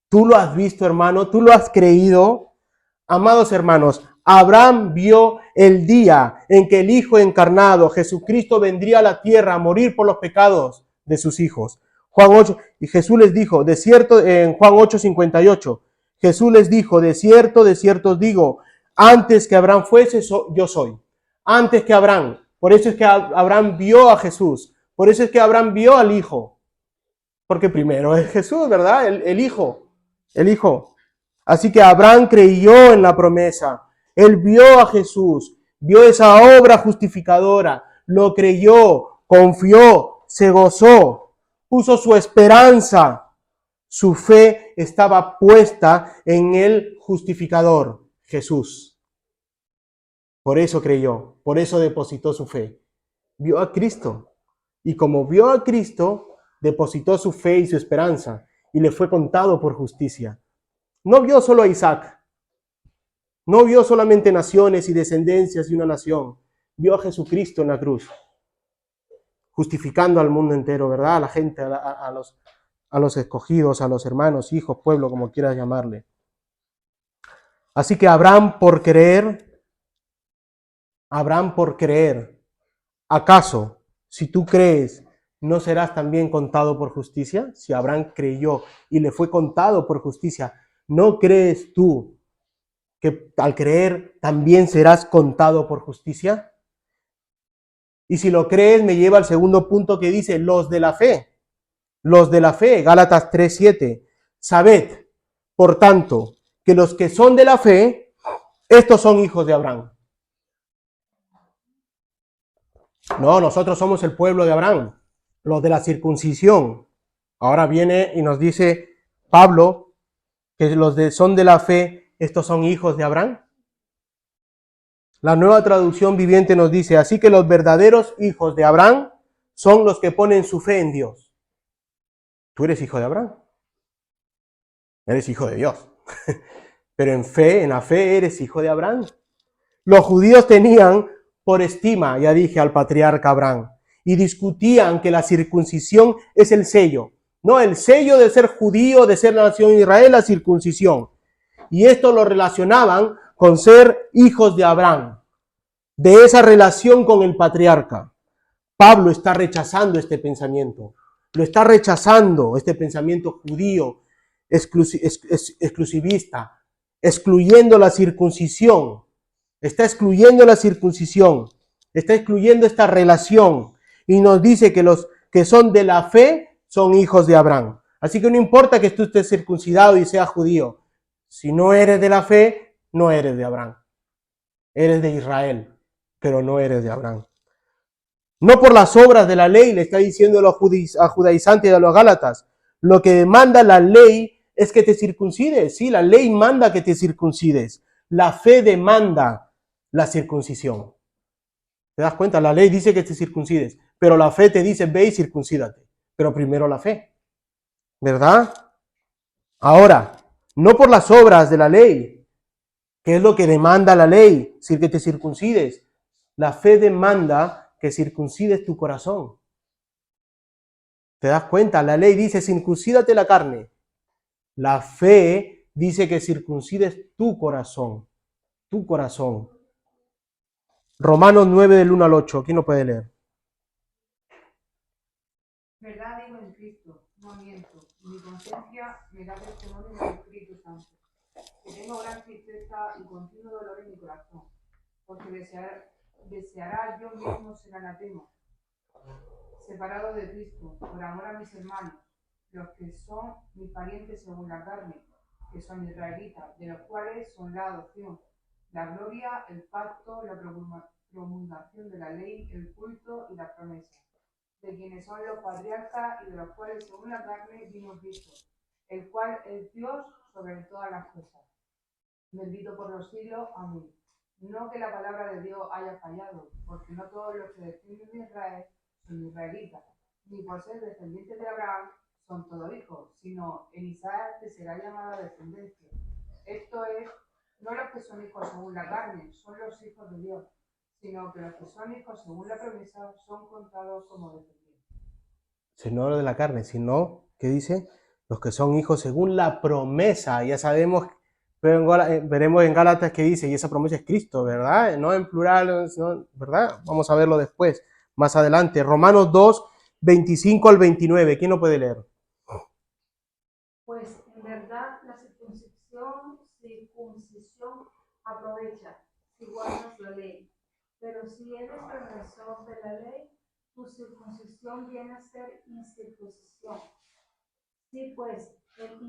¿Tú lo has visto, hermano? ¿Tú lo has creído? Amados hermanos, Abraham vio el día en que el Hijo encarnado, Jesucristo, vendría a la tierra a morir por los pecados de sus hijos. Juan 8, y Jesús les dijo, de cierto, en Juan 8:58, Jesús les dijo, de cierto os digo, antes que Abraham fuese, yo soy. Antes que Abraham. Por eso es que Abraham vio a Jesús. Por eso es que Abraham vio al Hijo. Porque primero es Jesús, ¿verdad? El Hijo. El Hijo. Así que Abraham creyó en la promesa. Él vio a Jesús, vio esa obra justificadora, lo creyó, confió, se gozó, puso su esperanza. Su fe estaba puesta en el justificador, Jesús. Por eso creyó, por eso depositó su fe. Vio a Cristo. Y como vio a Cristo, depositó su fe y su esperanza y le fue contado por justicia. No vio solo a Isaac, no vio solamente naciones y descendencias de una nación, vio a Jesucristo en la cruz, justificando al mundo entero, ¿verdad? A la gente, a los escogidos, a los hermanos, hijos, pueblo, como quieras llamarle. Así que Abraham por creer, ¿acaso si tú crees, no serás también contado por justicia? Si Abraham creyó y le fue contado por justicia, ¿no crees tú que al creer también serás contado por justicia? Y si lo crees, me lleva al segundo punto que dice, los de la fe. Los de la fe, Gálatas 3:7. Sabed, por tanto, que los que son de la fe, estos son hijos de Abraham. No, nosotros somos el pueblo de Abraham, los de la circuncisión. Ahora viene y nos dice Pablo que los que son de la fe, estos son hijos de Abraham. La Nueva Traducción Viviente nos dice, así que los verdaderos hijos de Abraham son los que ponen su fe en Dios. Tú eres hijo de Abraham. Eres hijo de Dios. Pero en la fe eres hijo de Abraham. Los judíos tenían por estima, ya dije, al patriarca Abraham, y discutían que la circuncisión es el sello. No, el sello de ser judío, de ser la nación de Israel, la circuncisión. Y esto lo relacionaban con ser hijos de Abraham, de esa relación con el patriarca. Pablo está rechazando este pensamiento. Lo está rechazando, este pensamiento judío, exclusivista, excluyendo la circuncisión. Está excluyendo la circuncisión, está excluyendo esta relación y nos dice que los que son de la fe son hijos de Abraham. Así que no importa que tú estés circuncidado y seas judío, si no eres de la fe, no eres de Abraham. Eres de Israel, pero no eres de Abraham. No por las obras de la ley, le está diciendo a judaizantes y a los gálatas. Lo que demanda la ley es que te circuncides. Sí, la ley manda que te circuncides. La fe demanda la circuncisión. ¿Te das cuenta? La ley dice que te circuncides, pero la fe te dice, ve y circuncídate. Pero primero la fe. ¿Verdad? Ahora, no por las obras de la ley, que es lo que demanda la ley, decir que te circuncides. La fe demanda que circuncides tu corazón. ¿Te das cuenta? La ley dice, circuncídate la carne. La fe dice que circuncides tu corazón. Tu corazón. Romanos 9 del 1 al 8. ¿Quién lo puede leer? Verdad digo en Cristo, no miento. Mi conciencia me da testimonio del Espíritu Santo, que tengo gran tristeza y continuo dolor en mi corazón, porque deseará yo mismo ser anatema, separado de Cristo, por amor a mis hermanos, los que son mis parientes según la carne, que son israelitas, de los cuales son la adopción, la gloria, el pacto, la promulgación de la ley, el culto y la promesa, de quienes son los patriarcas y de los cuales según la carne vino Cristo, el cual es Dios sobre todas las cosas. Bendito por los siglos. Amén. No que la palabra de Dios haya fallado, porque no todos los que descienden de Israel son israelitas, ni por ser descendientes de Abraham son todos hijos, sino en Isaac te será llamada descendencia. Esto es, no los que son hijos según la carne, son los hijos de Dios, sino que los que son hijos según la promesa son contados como descendientes. No lo de la carne, sino, ¿qué dice? Los que son hijos según la promesa. Ya sabemos, veremos en Gálatas que dice, y esa promesa es Cristo, ¿verdad? No en plural, ¿no? ¿Verdad? Vamos a verlo después, más adelante. Romanos 2, 25 al 29. ¿Quién lo puede leer? Pues en verdad la circuncisión aprovecha si guardas la ley. Pero si eres transgresor de la ley, tu circuncisión viene a ser incircuncisión. Sí, pues el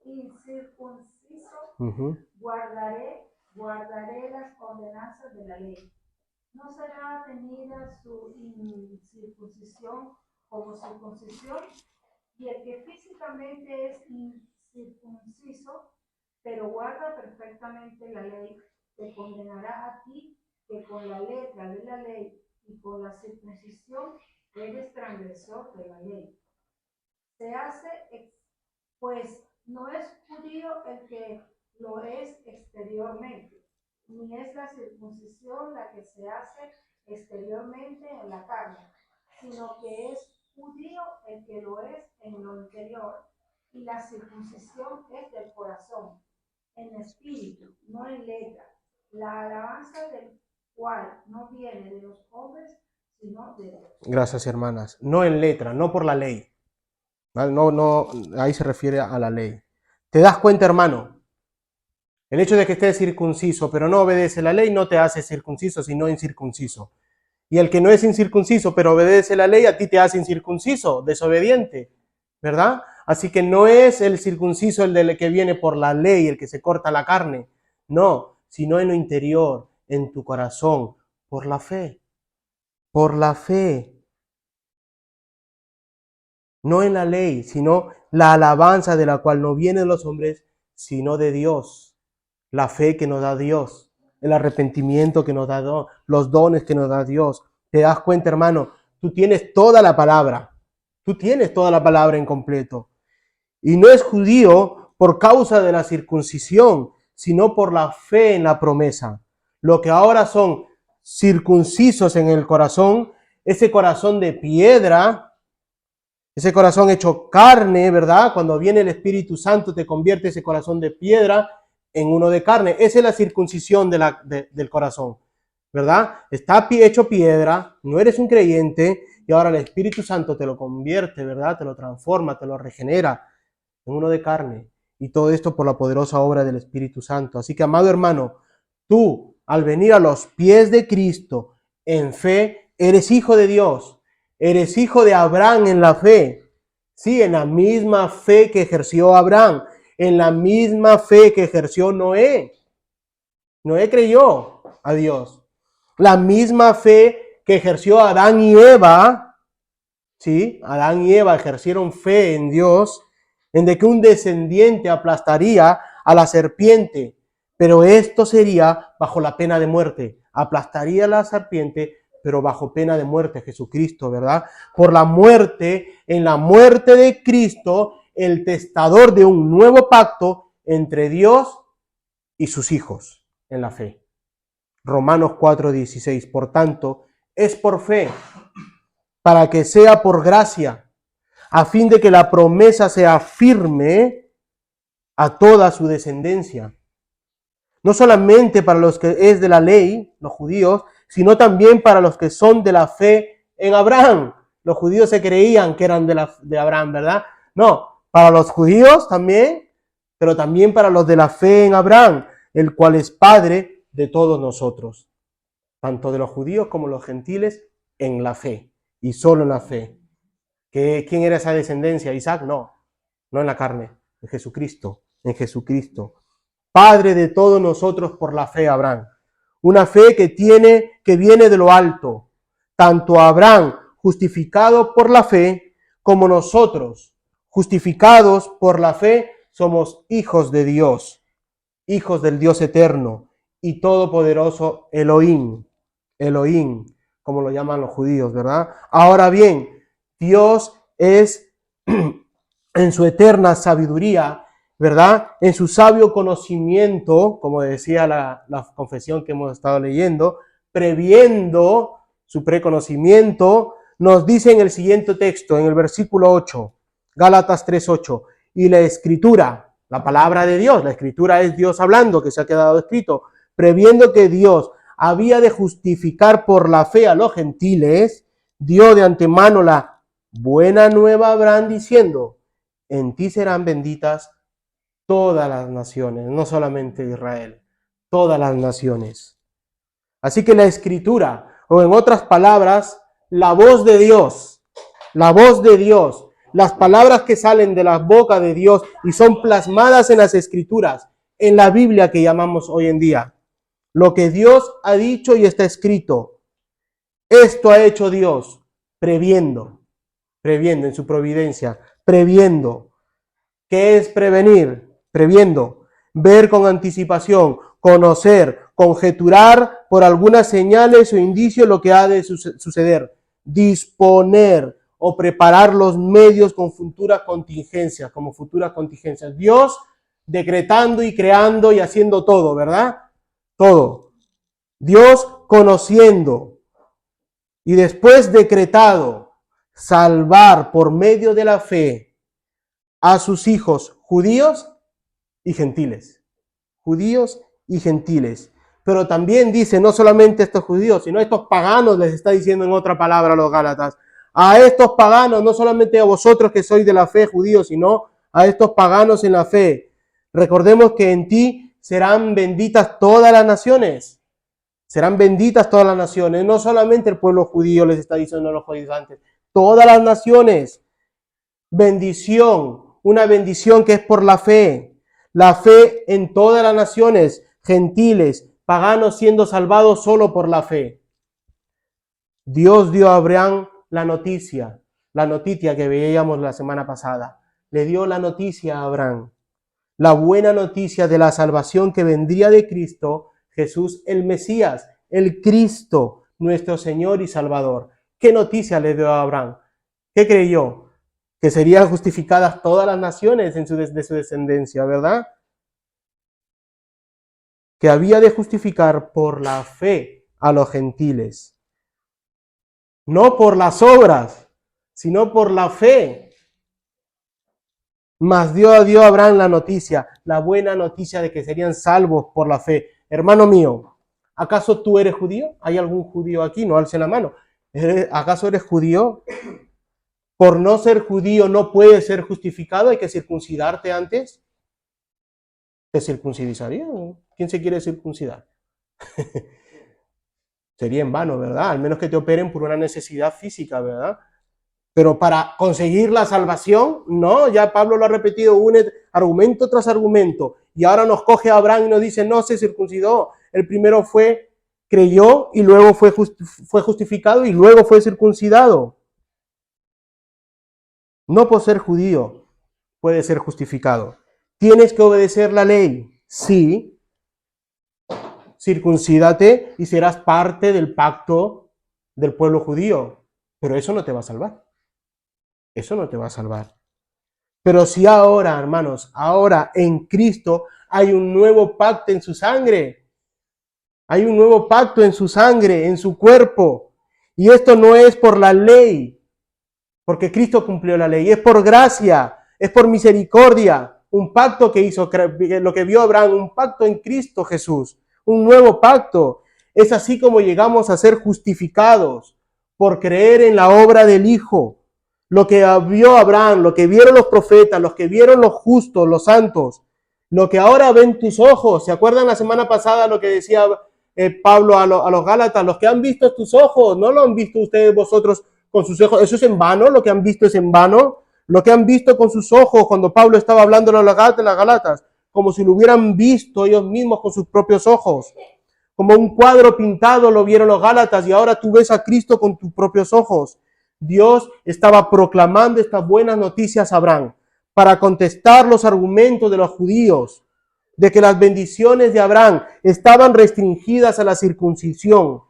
incircunciso guardaré las ordenanzas de la ley. ¿No será tenida su incircuncisión como circuncisión? Y el que físicamente es incircunciso, pero guarda perfectamente la ley, te condenará a ti, que con la letra de la ley y con la circuncisión eres transgresor de la ley. Se hace, pues no es judío el que lo es exteriormente, ni es la circuncisión la que se hace exteriormente en la carne, sino que es judío el que lo es en lo interior, y la circuncisión es del corazón, en espíritu, no en letra, la alabanza del cual no viene de los hombres, sino de Dios. Gracias, hermanas. No en letra, no por la ley. No, ahí se refiere a la ley. ¿Te das cuenta, hermano? El hecho de que estés circunciso, pero no obedece la ley, no te hace circunciso, sino incircunciso. Y el que no es incircunciso, pero obedece la ley, a ti te hace incircunciso, desobediente, ¿verdad? Así que no es el circunciso el del que viene por la ley, el que se corta la carne, no, sino en lo interior, en tu corazón, por la fe. Por la fe. No en la ley, sino la alabanza de la cual no viene de los hombres, sino de Dios. La fe que nos da Dios, el arrepentimiento que nos da Dios, los dones que nos da Dios. ¿Te das cuenta, hermano? Tú tienes toda la palabra. Tú tienes toda la palabra en completo. Y no es judío por causa de la circuncisión, sino por la fe en la promesa. Lo que ahora son circuncisos en el corazón, ese corazón de piedra, ese corazón hecho carne, ¿verdad? Cuando viene el Espíritu Santo te convierte ese corazón de piedra en uno de carne. Esa es la circuncisión del corazón, ¿verdad? Está hecho piedra, no eres un creyente y ahora el Espíritu Santo te lo convierte, ¿verdad? Te lo transforma, te lo regenera en uno de carne. Y todo esto por la poderosa obra del Espíritu Santo. Así que, amado hermano, tú, al venir a los pies de Cristo en fe, eres hijo de Dios. Eres hijo de Abraham en la fe. Sí, en la misma fe que ejerció Abraham. En la misma fe que ejerció Noé. Noé creyó a Dios. La misma fe que ejerció Adán y Eva. Sí, Adán y Eva ejercieron fe en Dios, en de que un descendiente aplastaría a la serpiente, pero esto sería bajo la pena de muerte. Aplastaría a la serpiente, pero bajo pena de muerte, Jesucristo, ¿verdad? Por la muerte, en la muerte de Cristo, el testador de un nuevo pacto entre Dios y sus hijos en la fe. Romanos 4:16. Por tanto, es por fe para que sea por gracia, a fin de que la promesa sea firme a toda su descendencia. No solamente para los que es de la ley, los judíos, sino también para los que son de la fe en Abraham. Los judíos se creían que eran de Abraham, ¿verdad? No, para los judíos también, pero también para los de la fe en Abraham, el cual es Padre de todos nosotros, tanto de los judíos como los gentiles, en la fe, y solo en la fe. ¿Quién era esa descendencia? Isaac, no en la carne, en Jesucristo, Padre de todos nosotros por la fe, Abraham. Una fe que viene de lo alto. Tanto Abraham, justificado por la fe, como nosotros, justificados por la fe, somos hijos de Dios, hijos del Dios eterno y todopoderoso Elohim, como lo llaman los judíos, ¿verdad? Ahora bien, Dios es en su eterna sabiduría, ¿verdad? En su sabio conocimiento, como decía la confesión que hemos estado leyendo, previendo su preconocimiento, nos dice en el siguiente texto, en el versículo 8, Gálatas 3:8, y la escritura, la palabra de Dios, la escritura es Dios hablando, que se ha quedado escrito, previendo que Dios había de justificar por la fe a los gentiles, dio de antemano la buena nueva a Abraham diciendo, en ti serán benditas todas las naciones, no solamente Israel, todas las naciones. Así que la escritura, o en otras palabras, la voz de Dios, las palabras que salen de la boca de Dios y son plasmadas en las escrituras, en la Biblia que llamamos hoy en día. Lo que Dios ha dicho y está escrito, esto ha hecho Dios, previendo en su providencia, previendo. ¿Qué es prevenir? Previendo, ver con anticipación, conocer, conjeturar por algunas señales o indicios lo que ha de suceder, disponer o preparar los medios con futuras contingencias, Dios decretando y creando y haciendo todo, ¿verdad? Todo. Dios conociendo y después decretado salvar por medio de la fe a sus hijos judíos y gentiles. Pero también dice, no solamente a estos judíos, sino a estos paganos, les está diciendo en otra palabra a los Gálatas. A estos paganos, no solamente a vosotros que sois de la fe judíos, sino a estos paganos en la fe. Recordemos que en ti serán benditas todas las naciones. No solamente el pueblo judío, les está diciendo a los judíos antes. Todas las naciones. Bendición. Una bendición que es por la fe en todas las naciones, gentiles, paganos siendo salvados solo por la fe. Dios dio a Abraham la noticia que veíamos la semana pasada. Le dio la noticia a Abraham, la buena noticia de la salvación que vendría de Cristo, Jesús el Mesías, el Cristo, nuestro Señor y Salvador. ¿Qué noticia le dio a Abraham? ¿Qué creyó? Que serían justificadas todas las naciones de su descendencia, ¿verdad? Que había de justificar por la fe a los gentiles. No por las obras, sino por la fe. Mas dio a Abraham la buena noticia de que serían salvos por la fe. Hermano mío, ¿acaso tú eres judío? ¿Hay algún judío aquí? No alce la mano. ¿Acaso eres judío? Por no ser judío no puedes ser justificado, hay que circuncidarte antes. ¿Te circuncidarían? ¿Quién se quiere circuncidar? Sería en vano, ¿verdad? Al menos que te operen por una necesidad física, ¿verdad? Pero para conseguir la salvación, no, ya Pablo lo ha repetido argumento tras argumento. Y ahora nos coge a Abraham y nos dice, no se circuncidó. El primero creyó y luego fue justificado y luego fue circuncidado. No por ser judío puede ser justificado. ¿Tienes que obedecer la ley? Sí. Circuncídate y serás parte del pacto del pueblo judío. Pero eso no te va a salvar. Pero si ahora, hermanos, en Cristo hay un nuevo pacto en su sangre. Hay un nuevo pacto en su sangre, en su cuerpo. Y esto no es por la ley, porque Cristo cumplió la ley, es por gracia, es por misericordia, un pacto que hizo, lo que vio Abraham, un pacto en Cristo Jesús, un nuevo pacto. Es así como llegamos a ser justificados por creer en la obra del Hijo. Lo que vio Abraham, lo que vieron los profetas, los que vieron los justos, los santos, lo que ahora ven tus ojos. ¿Se acuerdan la semana pasada lo que decía Pablo a los Gálatas? Los que han visto tus ojos, no lo han visto ustedes vosotros con sus ojos. ¿Eso es en vano? ¿Lo que han visto es en vano? Lo que han visto con sus ojos cuando Pablo estaba hablando a las Gálatas, como si lo hubieran visto ellos mismos con sus propios ojos. Como un cuadro pintado lo vieron los Gálatas y ahora tú ves a Cristo con tus propios ojos. Dios estaba proclamando estas buenas noticias a Abraham para contestar los argumentos de los judíos de que las bendiciones de Abraham estaban restringidas a la circuncisión.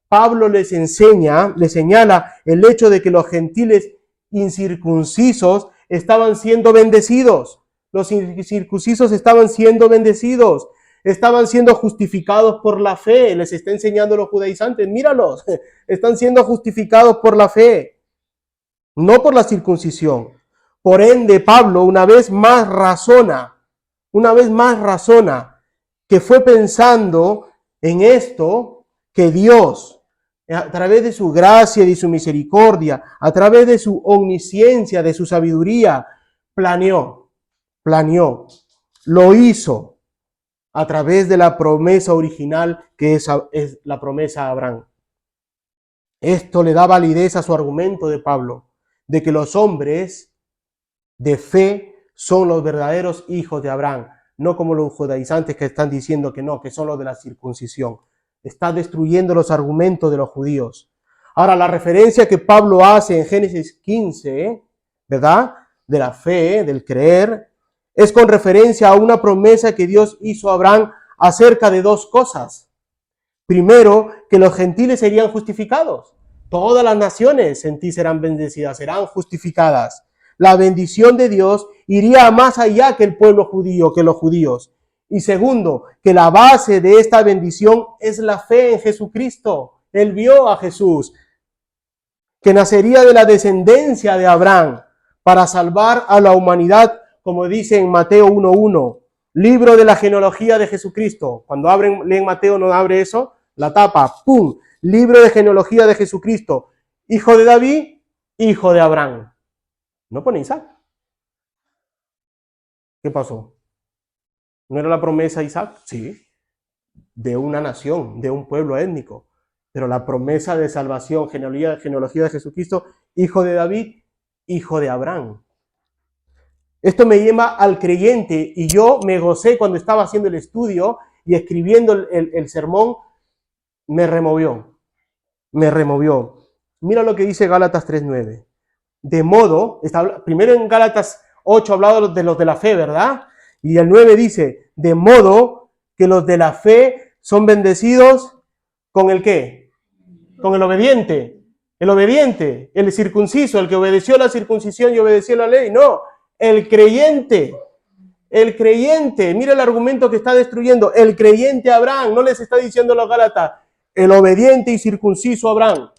Pablo les señala el hecho de que los gentiles incircuncisos estaban siendo bendecidos. Los incircuncisos estaban siendo bendecidos. Estaban siendo justificados por la fe. Les está enseñando los judaizantes. Míralos. Están siendo justificados por la fe. No por la circuncisión. Por ende, Pablo una vez más razona que fue pensando en esto que Dios, a través de su gracia y de su misericordia, a través de su omnisciencia, de su sabiduría, planeó, lo hizo a través de la promesa original que es la promesa a Abraham. Esto le da validez a su argumento de Pablo, de que los hombres de fe son los verdaderos hijos de Abraham, no como los judaizantes que están diciendo que no, que son los de la circuncisión. Está destruyendo los argumentos de los judíos. Ahora, la referencia que Pablo hace en Génesis 15, ¿verdad? De la fe, del creer, es con referencia a una promesa que Dios hizo a Abraham acerca de dos cosas. Primero, que los gentiles serían justificados. Todas las naciones en ti serán bendecidas, serán justificadas. La bendición de Dios iría más allá que el pueblo judío, que los judíos. Y segundo, que la base de esta bendición es la fe en Jesucristo. Él vio a Jesús, que nacería de la descendencia de Abraham para salvar a la humanidad, como dice en Mateo 1:1, libro de la genealogía de Jesucristo. Cuando leen Mateo, no abre eso, la tapa, ¡pum! Libro de genealogía de Jesucristo, hijo de David, hijo de Abraham. No pone Isaac. ¿Qué pasó? ¿No era la promesa Isaac? Sí, de una nación, de un pueblo étnico. Pero la promesa de salvación, genealogía de Jesucristo, hijo de David, hijo de Abraham. Esto me lleva al creyente y yo me gocé cuando estaba haciendo el estudio y escribiendo el sermón, me removió. Mira lo que dice Gálatas 3:9. De modo, primero en Gálatas 8 hablado de los de la fe, ¿verdad? Y el 9 dice, de modo que los de la fe son bendecidos con el ¿qué? Con el obediente, el circunciso, el que obedeció la circuncisión y obedeció la ley. No, el creyente, mira el argumento que está destruyendo, el creyente Abraham, no les está diciendo a los Gálatas, el obediente y circunciso Abraham.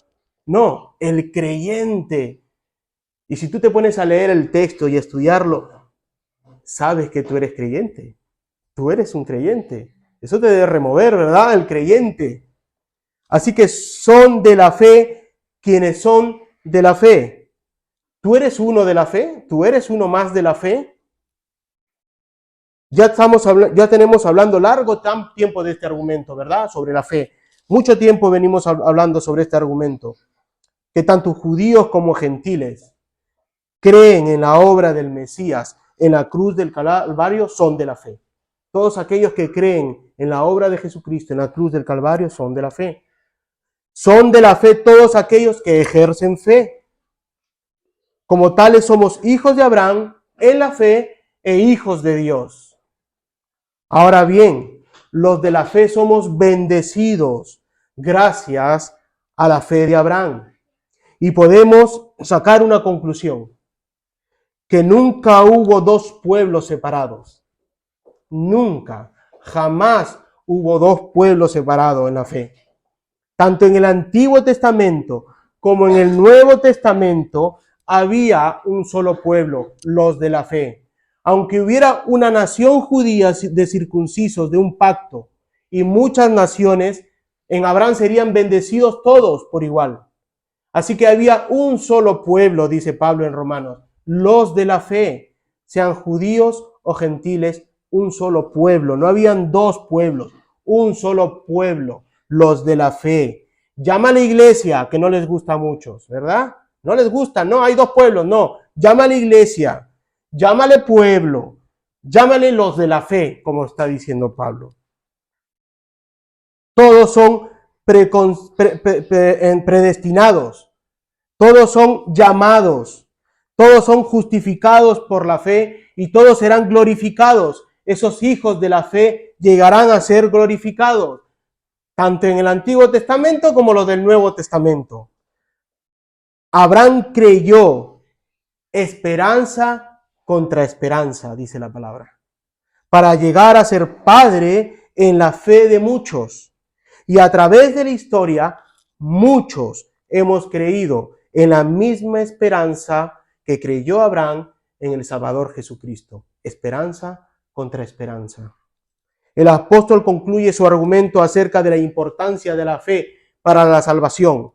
No, el creyente. Y si tú te pones a leer el texto y a estudiarlo, sabes que tú eres creyente. Tú eres un creyente. Eso te debe remover, ¿verdad? El creyente. Así que son de la fe quienes son de la fe. ¿Tú eres uno de la fe? ¿Tú eres uno más de la fe? Ya tenemos hablando largo tiempo de este argumento, ¿verdad? Sobre la fe. Mucho tiempo venimos hablando sobre este argumento. Que tanto judíos como gentiles creen en la obra del Mesías, en la cruz del Calvario, son de la fe. Todos aquellos que creen en la obra de Jesucristo, en la cruz del Calvario, son de la fe. Son de la fe todos aquellos que ejercen fe. Como tales somos hijos de Abraham en la fe e hijos de Dios. Ahora bien, los de la fe somos bendecidos gracias a la fe de Abraham. Y podemos sacar una conclusión. Que nunca hubo dos pueblos separados. Nunca, jamás hubo dos pueblos separados en la fe. Tanto en el Antiguo Testamento como en el Nuevo Testamento, había un solo pueblo, los de la fe. Aunque hubiera una nación judía de circuncisos, de un pacto, y muchas naciones, en Abraham serían bendecidos todos por igual. Así que había un solo pueblo, dice Pablo en Romanos, los de la fe, sean judíos o gentiles, un solo pueblo. No habían dos pueblos, un solo pueblo, los de la fe. Llama a la iglesia, que no les gusta a muchos, ¿verdad? No les gusta, no, hay dos pueblos, no. Llama a la iglesia, llámale pueblo, llámale los de la fe, como está diciendo Pablo. Todos son predestinados, todos son llamados, todos son justificados por la fe y todos serán glorificados. Esos hijos de la fe llegarán a ser glorificados, tanto en el Antiguo Testamento como los del Nuevo Testamento. Abraham creyó, esperanza contra esperanza, dice la palabra, para llegar a ser padre en la fe de muchos. Y a través de la historia, muchos hemos creído en la misma esperanza que creyó Abraham en el Salvador Jesucristo. Esperanza contra esperanza. El apóstol concluye su argumento acerca de la importancia de la fe para la salvación.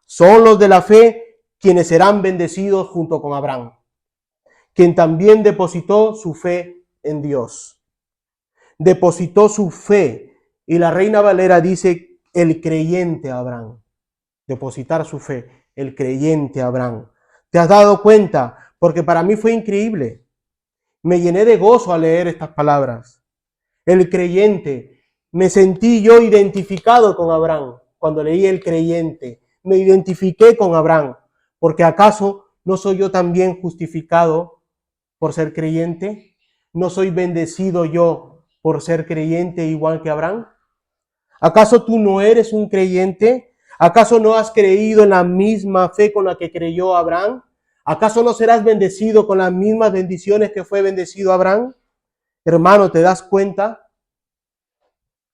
Son los de la fe quienes serán bendecidos junto con Abraham, quien también depositó su fe en Dios. Depositó su fe. Y la Reina Valera dice, el creyente Abraham. Depositar su fe, el creyente Abraham. ¿Te has dado cuenta? Porque para mí fue increíble. Me llené de gozo al leer estas palabras. El creyente. Me sentí yo identificado con Abraham. Cuando leí el creyente, me identifiqué con Abraham. Porque ¿acaso no soy yo también justificado por ser creyente? ¿No soy bendecido yo por ser creyente igual que Abraham? ¿Acaso tú no eres un creyente? ¿Acaso no has creído en la misma fe con la que creyó Abraham? ¿Acaso no serás bendecido con las mismas bendiciones que fue bendecido Abraham? Hermano, ¿te das cuenta?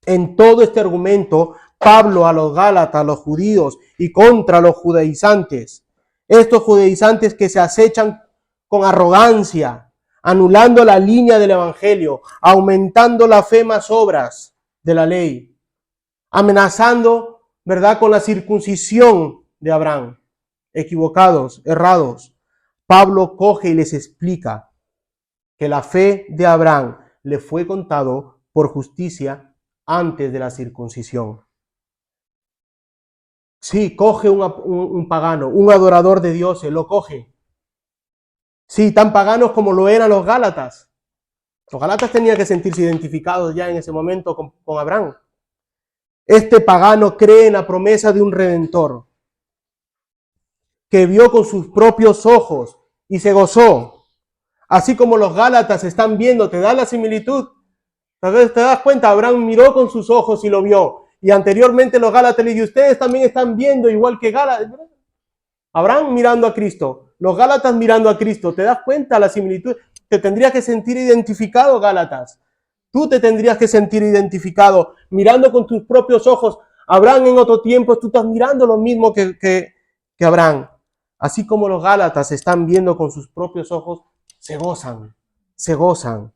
En todo este argumento, Pablo a los Gálatas, a los judíos y contra los judaizantes, estos judaizantes que se acechan con arrogancia, anulando la línea del evangelio, aumentando la fe más obras de la ley, amenazando, ¿verdad?, con la circuncisión de Abraham. Equivocados, errados. Pablo coge y les explica que la fe de Abraham le fue contado por justicia antes de la circuncisión. Sí, coge un pagano, un adorador de dioses, lo coge. Sí, tan paganos como lo eran los Gálatas. Los Gálatas tenían que sentirse identificados ya en ese momento con Abraham. Este pagano cree en la promesa de un Redentor que vio con sus propios ojos y se gozó. Así como los Gálatas están viendo, ¿te da la similitud? Tal vez te das cuenta, Abraham miró con sus ojos y lo vio. Y anteriormente los Gálatas le dijeron, ustedes también están viendo igual que Gálatas. Abraham mirando a Cristo, los Gálatas mirando a Cristo. ¿Te das cuenta la similitud? Te tendrías que sentir identificado, Gálatas. Tú te tendrías que sentir identificado, mirando con tus propios ojos. Abraham en otro tiempo, tú estás mirando lo mismo que Abraham. Así como los Gálatas están viendo con sus propios ojos, se gozan, se gozan.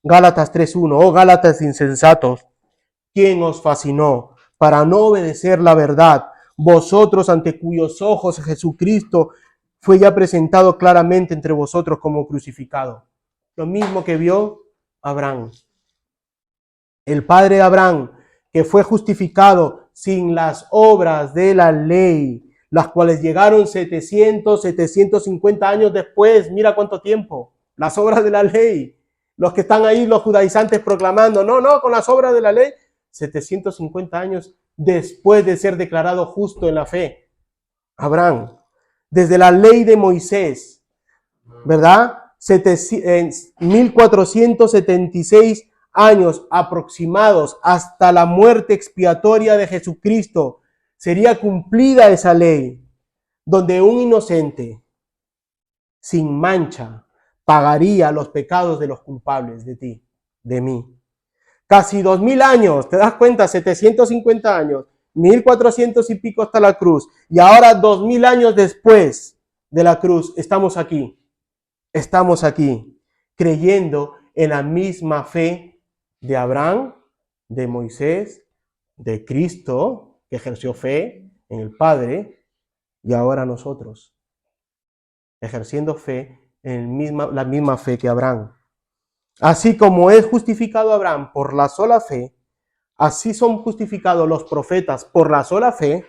Gálatas 3:1, oh Gálatas insensatos, ¿quién os fascinó para no obedecer la verdad? Vosotros ante cuyos ojos Jesucristo fue ya presentado claramente entre vosotros como crucificado. Lo mismo que vio Abraham. El padre de Abraham, que fue justificado sin las obras de la ley, las cuales llegaron 750 años después. Mira cuánto tiempo. Las obras de la ley. Los que están ahí, los judaizantes proclamando, no, con las obras de la ley. 750 años después de ser declarado justo en la fe. Abraham, desde la ley de Moisés, ¿verdad? 1476 años aproximados hasta la muerte expiatoria de Jesucristo, sería cumplida esa ley, donde un inocente, sin mancha, pagaría los pecados de los culpables, de ti, de mí. Casi 2000 años, ¿te das cuenta? 750 años 1400 y pico hasta la cruz. Y ahora 2000 años después de la cruz, estamos aquí. Estamos aquí, creyendo en la misma fe de Abraham, de Moisés, de Cristo, que ejerció fe en el Padre, y ahora nosotros, ejerciendo fe en la misma fe que Abraham. Así como es justificado Abraham por la sola fe, así son justificados los profetas por la sola fe,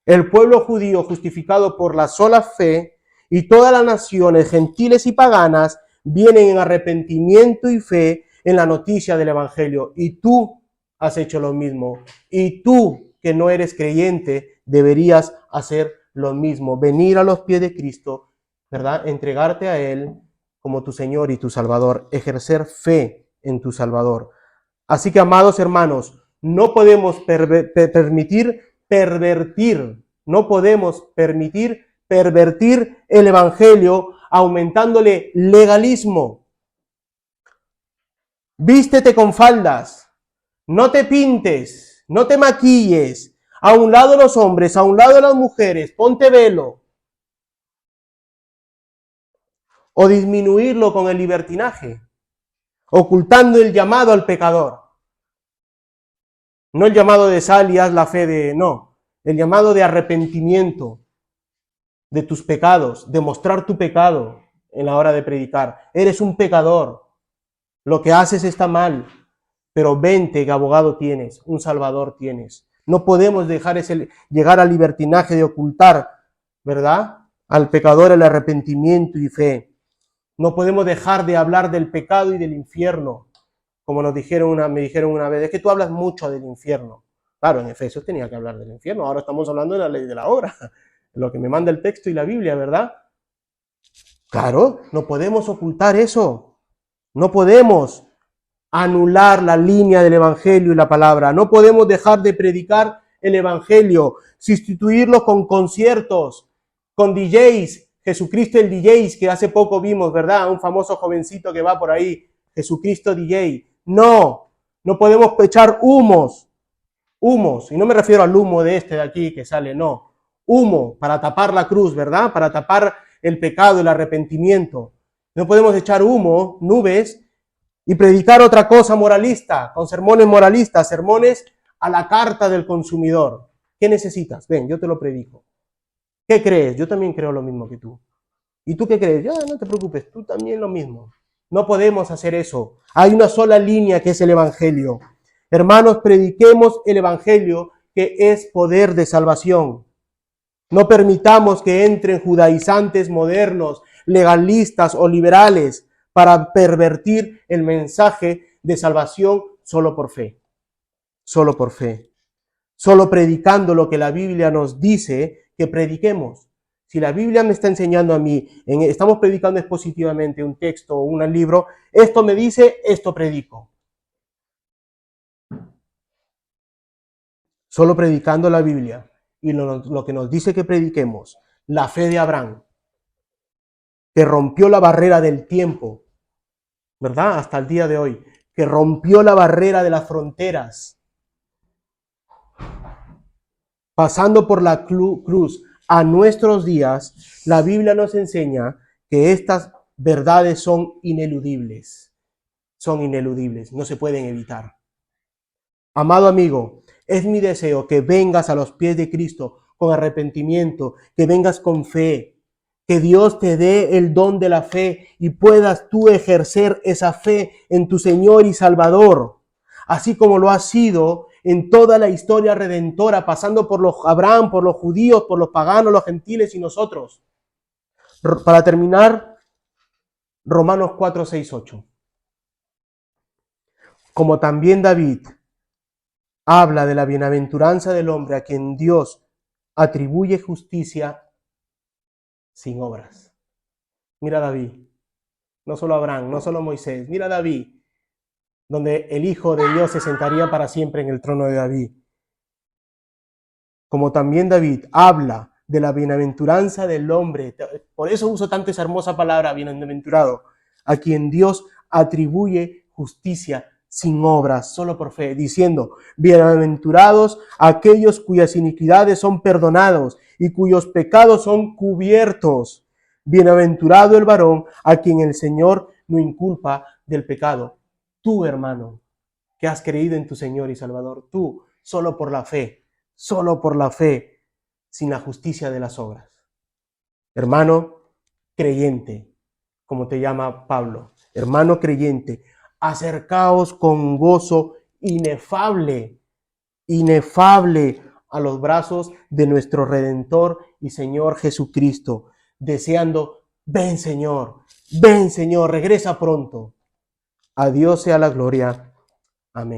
el pueblo judío justificado por la sola fe, y todas las naciones gentiles y paganas vienen en arrepentimiento y fe en la noticia del Evangelio. Y tú has hecho lo mismo. Y tú, que no eres creyente, deberías hacer lo mismo. Venir a los pies de Cristo, ¿verdad? Entregarte a Él como tu Señor y tu Salvador. Ejercer fe en tu Salvador. Así que, amados hermanos, no podemos permitir el Evangelio aumentándole legalismo. Vístete con faldas, no te pintes, no te maquilles, a un lado los hombres, a un lado las mujeres, ponte velo. O disminuirlo con el libertinaje, ocultando el llamado al pecador. No el llamado de sal y haz la fe de... No, el llamado de arrepentimiento de tus pecados, de mostrar tu pecado en la hora de predicar. Eres un pecador, lo que haces está mal, pero vente que abogado tienes, un salvador tienes. No podemos llegar al libertinaje de ocultar, ¿verdad?, al pecador el arrepentimiento y fe. No podemos dejar de hablar del pecado y del infierno, como me dijeron una vez, es que tú hablas mucho del infierno. Claro, en Efesios tenía que hablar del infierno, ahora estamos hablando de la ley de la obra, lo que me manda el texto y la Biblia, ¿verdad? Claro, no podemos ocultar eso. No podemos anular la línea del Evangelio y la palabra. No podemos dejar de predicar el Evangelio, sustituirlo con conciertos, con DJs, Jesucristo el DJ, que hace poco vimos, ¿verdad? Un famoso jovencito que va por ahí, Jesucristo DJ. No podemos echar humos, y no me refiero al humo de aquí que sale, no. Humo para tapar la cruz, ¿verdad? Para tapar el pecado, el arrepentimiento. No podemos echar humo, nubes, y predicar otra cosa moralista, con sermones moralistas, sermones a la carta del consumidor. ¿Qué necesitas? Ven, yo te lo predico. ¿Qué crees? Yo también creo lo mismo que tú. ¿Y tú qué crees? Ya, no te preocupes, tú también lo mismo. No podemos hacer eso. Hay una sola línea que es el Evangelio. Hermanos, prediquemos el Evangelio, que es poder de salvación. No permitamos que entren judaizantes modernos, legalistas o liberales para pervertir el mensaje de salvación solo por fe. Solo por fe. Solo predicando lo que la Biblia nos dice que prediquemos. Si la Biblia me está enseñando a mí, estamos predicando expositivamente un texto o un libro, esto me dice, esto predico. Solo predicando la Biblia y lo que nos dice que prediquemos, la fe de Abraham, que rompió la barrera del tiempo, ¿verdad? Hasta el día de hoy, que rompió la barrera de las fronteras, pasando por la cruz a nuestros días. La Biblia nos enseña que estas verdades son ineludibles, no se pueden evitar. Amado amigo, es mi deseo que vengas a los pies de Cristo con arrepentimiento, que vengas con fe, que Dios te dé el don de la fe y puedas tú ejercer esa fe en tu Señor y Salvador, así como lo ha sido en toda la historia redentora, pasando por los Abraham, por los judíos, por los paganos, los gentiles y nosotros. Para terminar, Romanos 4, 6, 8. Como también David habla de la bienaventuranza del hombre a quien Dios atribuye justicia sin obras. Mira David, no solo Abraham, no solo Moisés, mira David, donde el Hijo de Dios se sentaría para siempre en el trono de David. Como también David habla de la bienaventuranza del hombre, por eso uso tanto esa hermosa palabra, bienaventurado, a quien Dios atribuye justicia sin obras, solo por fe, diciendo, bienaventurados aquellos cuyas iniquidades son perdonados y cuyos pecados son cubiertos. Bienaventurado el varón a quien el Señor no inculpa del pecado. Tú, hermano, que has creído en tu Señor y Salvador, tú, solo por la fe, sin la justicia de las obras. Hermano creyente, como te llama Pablo, hermano creyente, acercaos con gozo inefable a los brazos de nuestro Redentor y Señor Jesucristo, deseando, ven Señor, regresa pronto. A Dios sea la gloria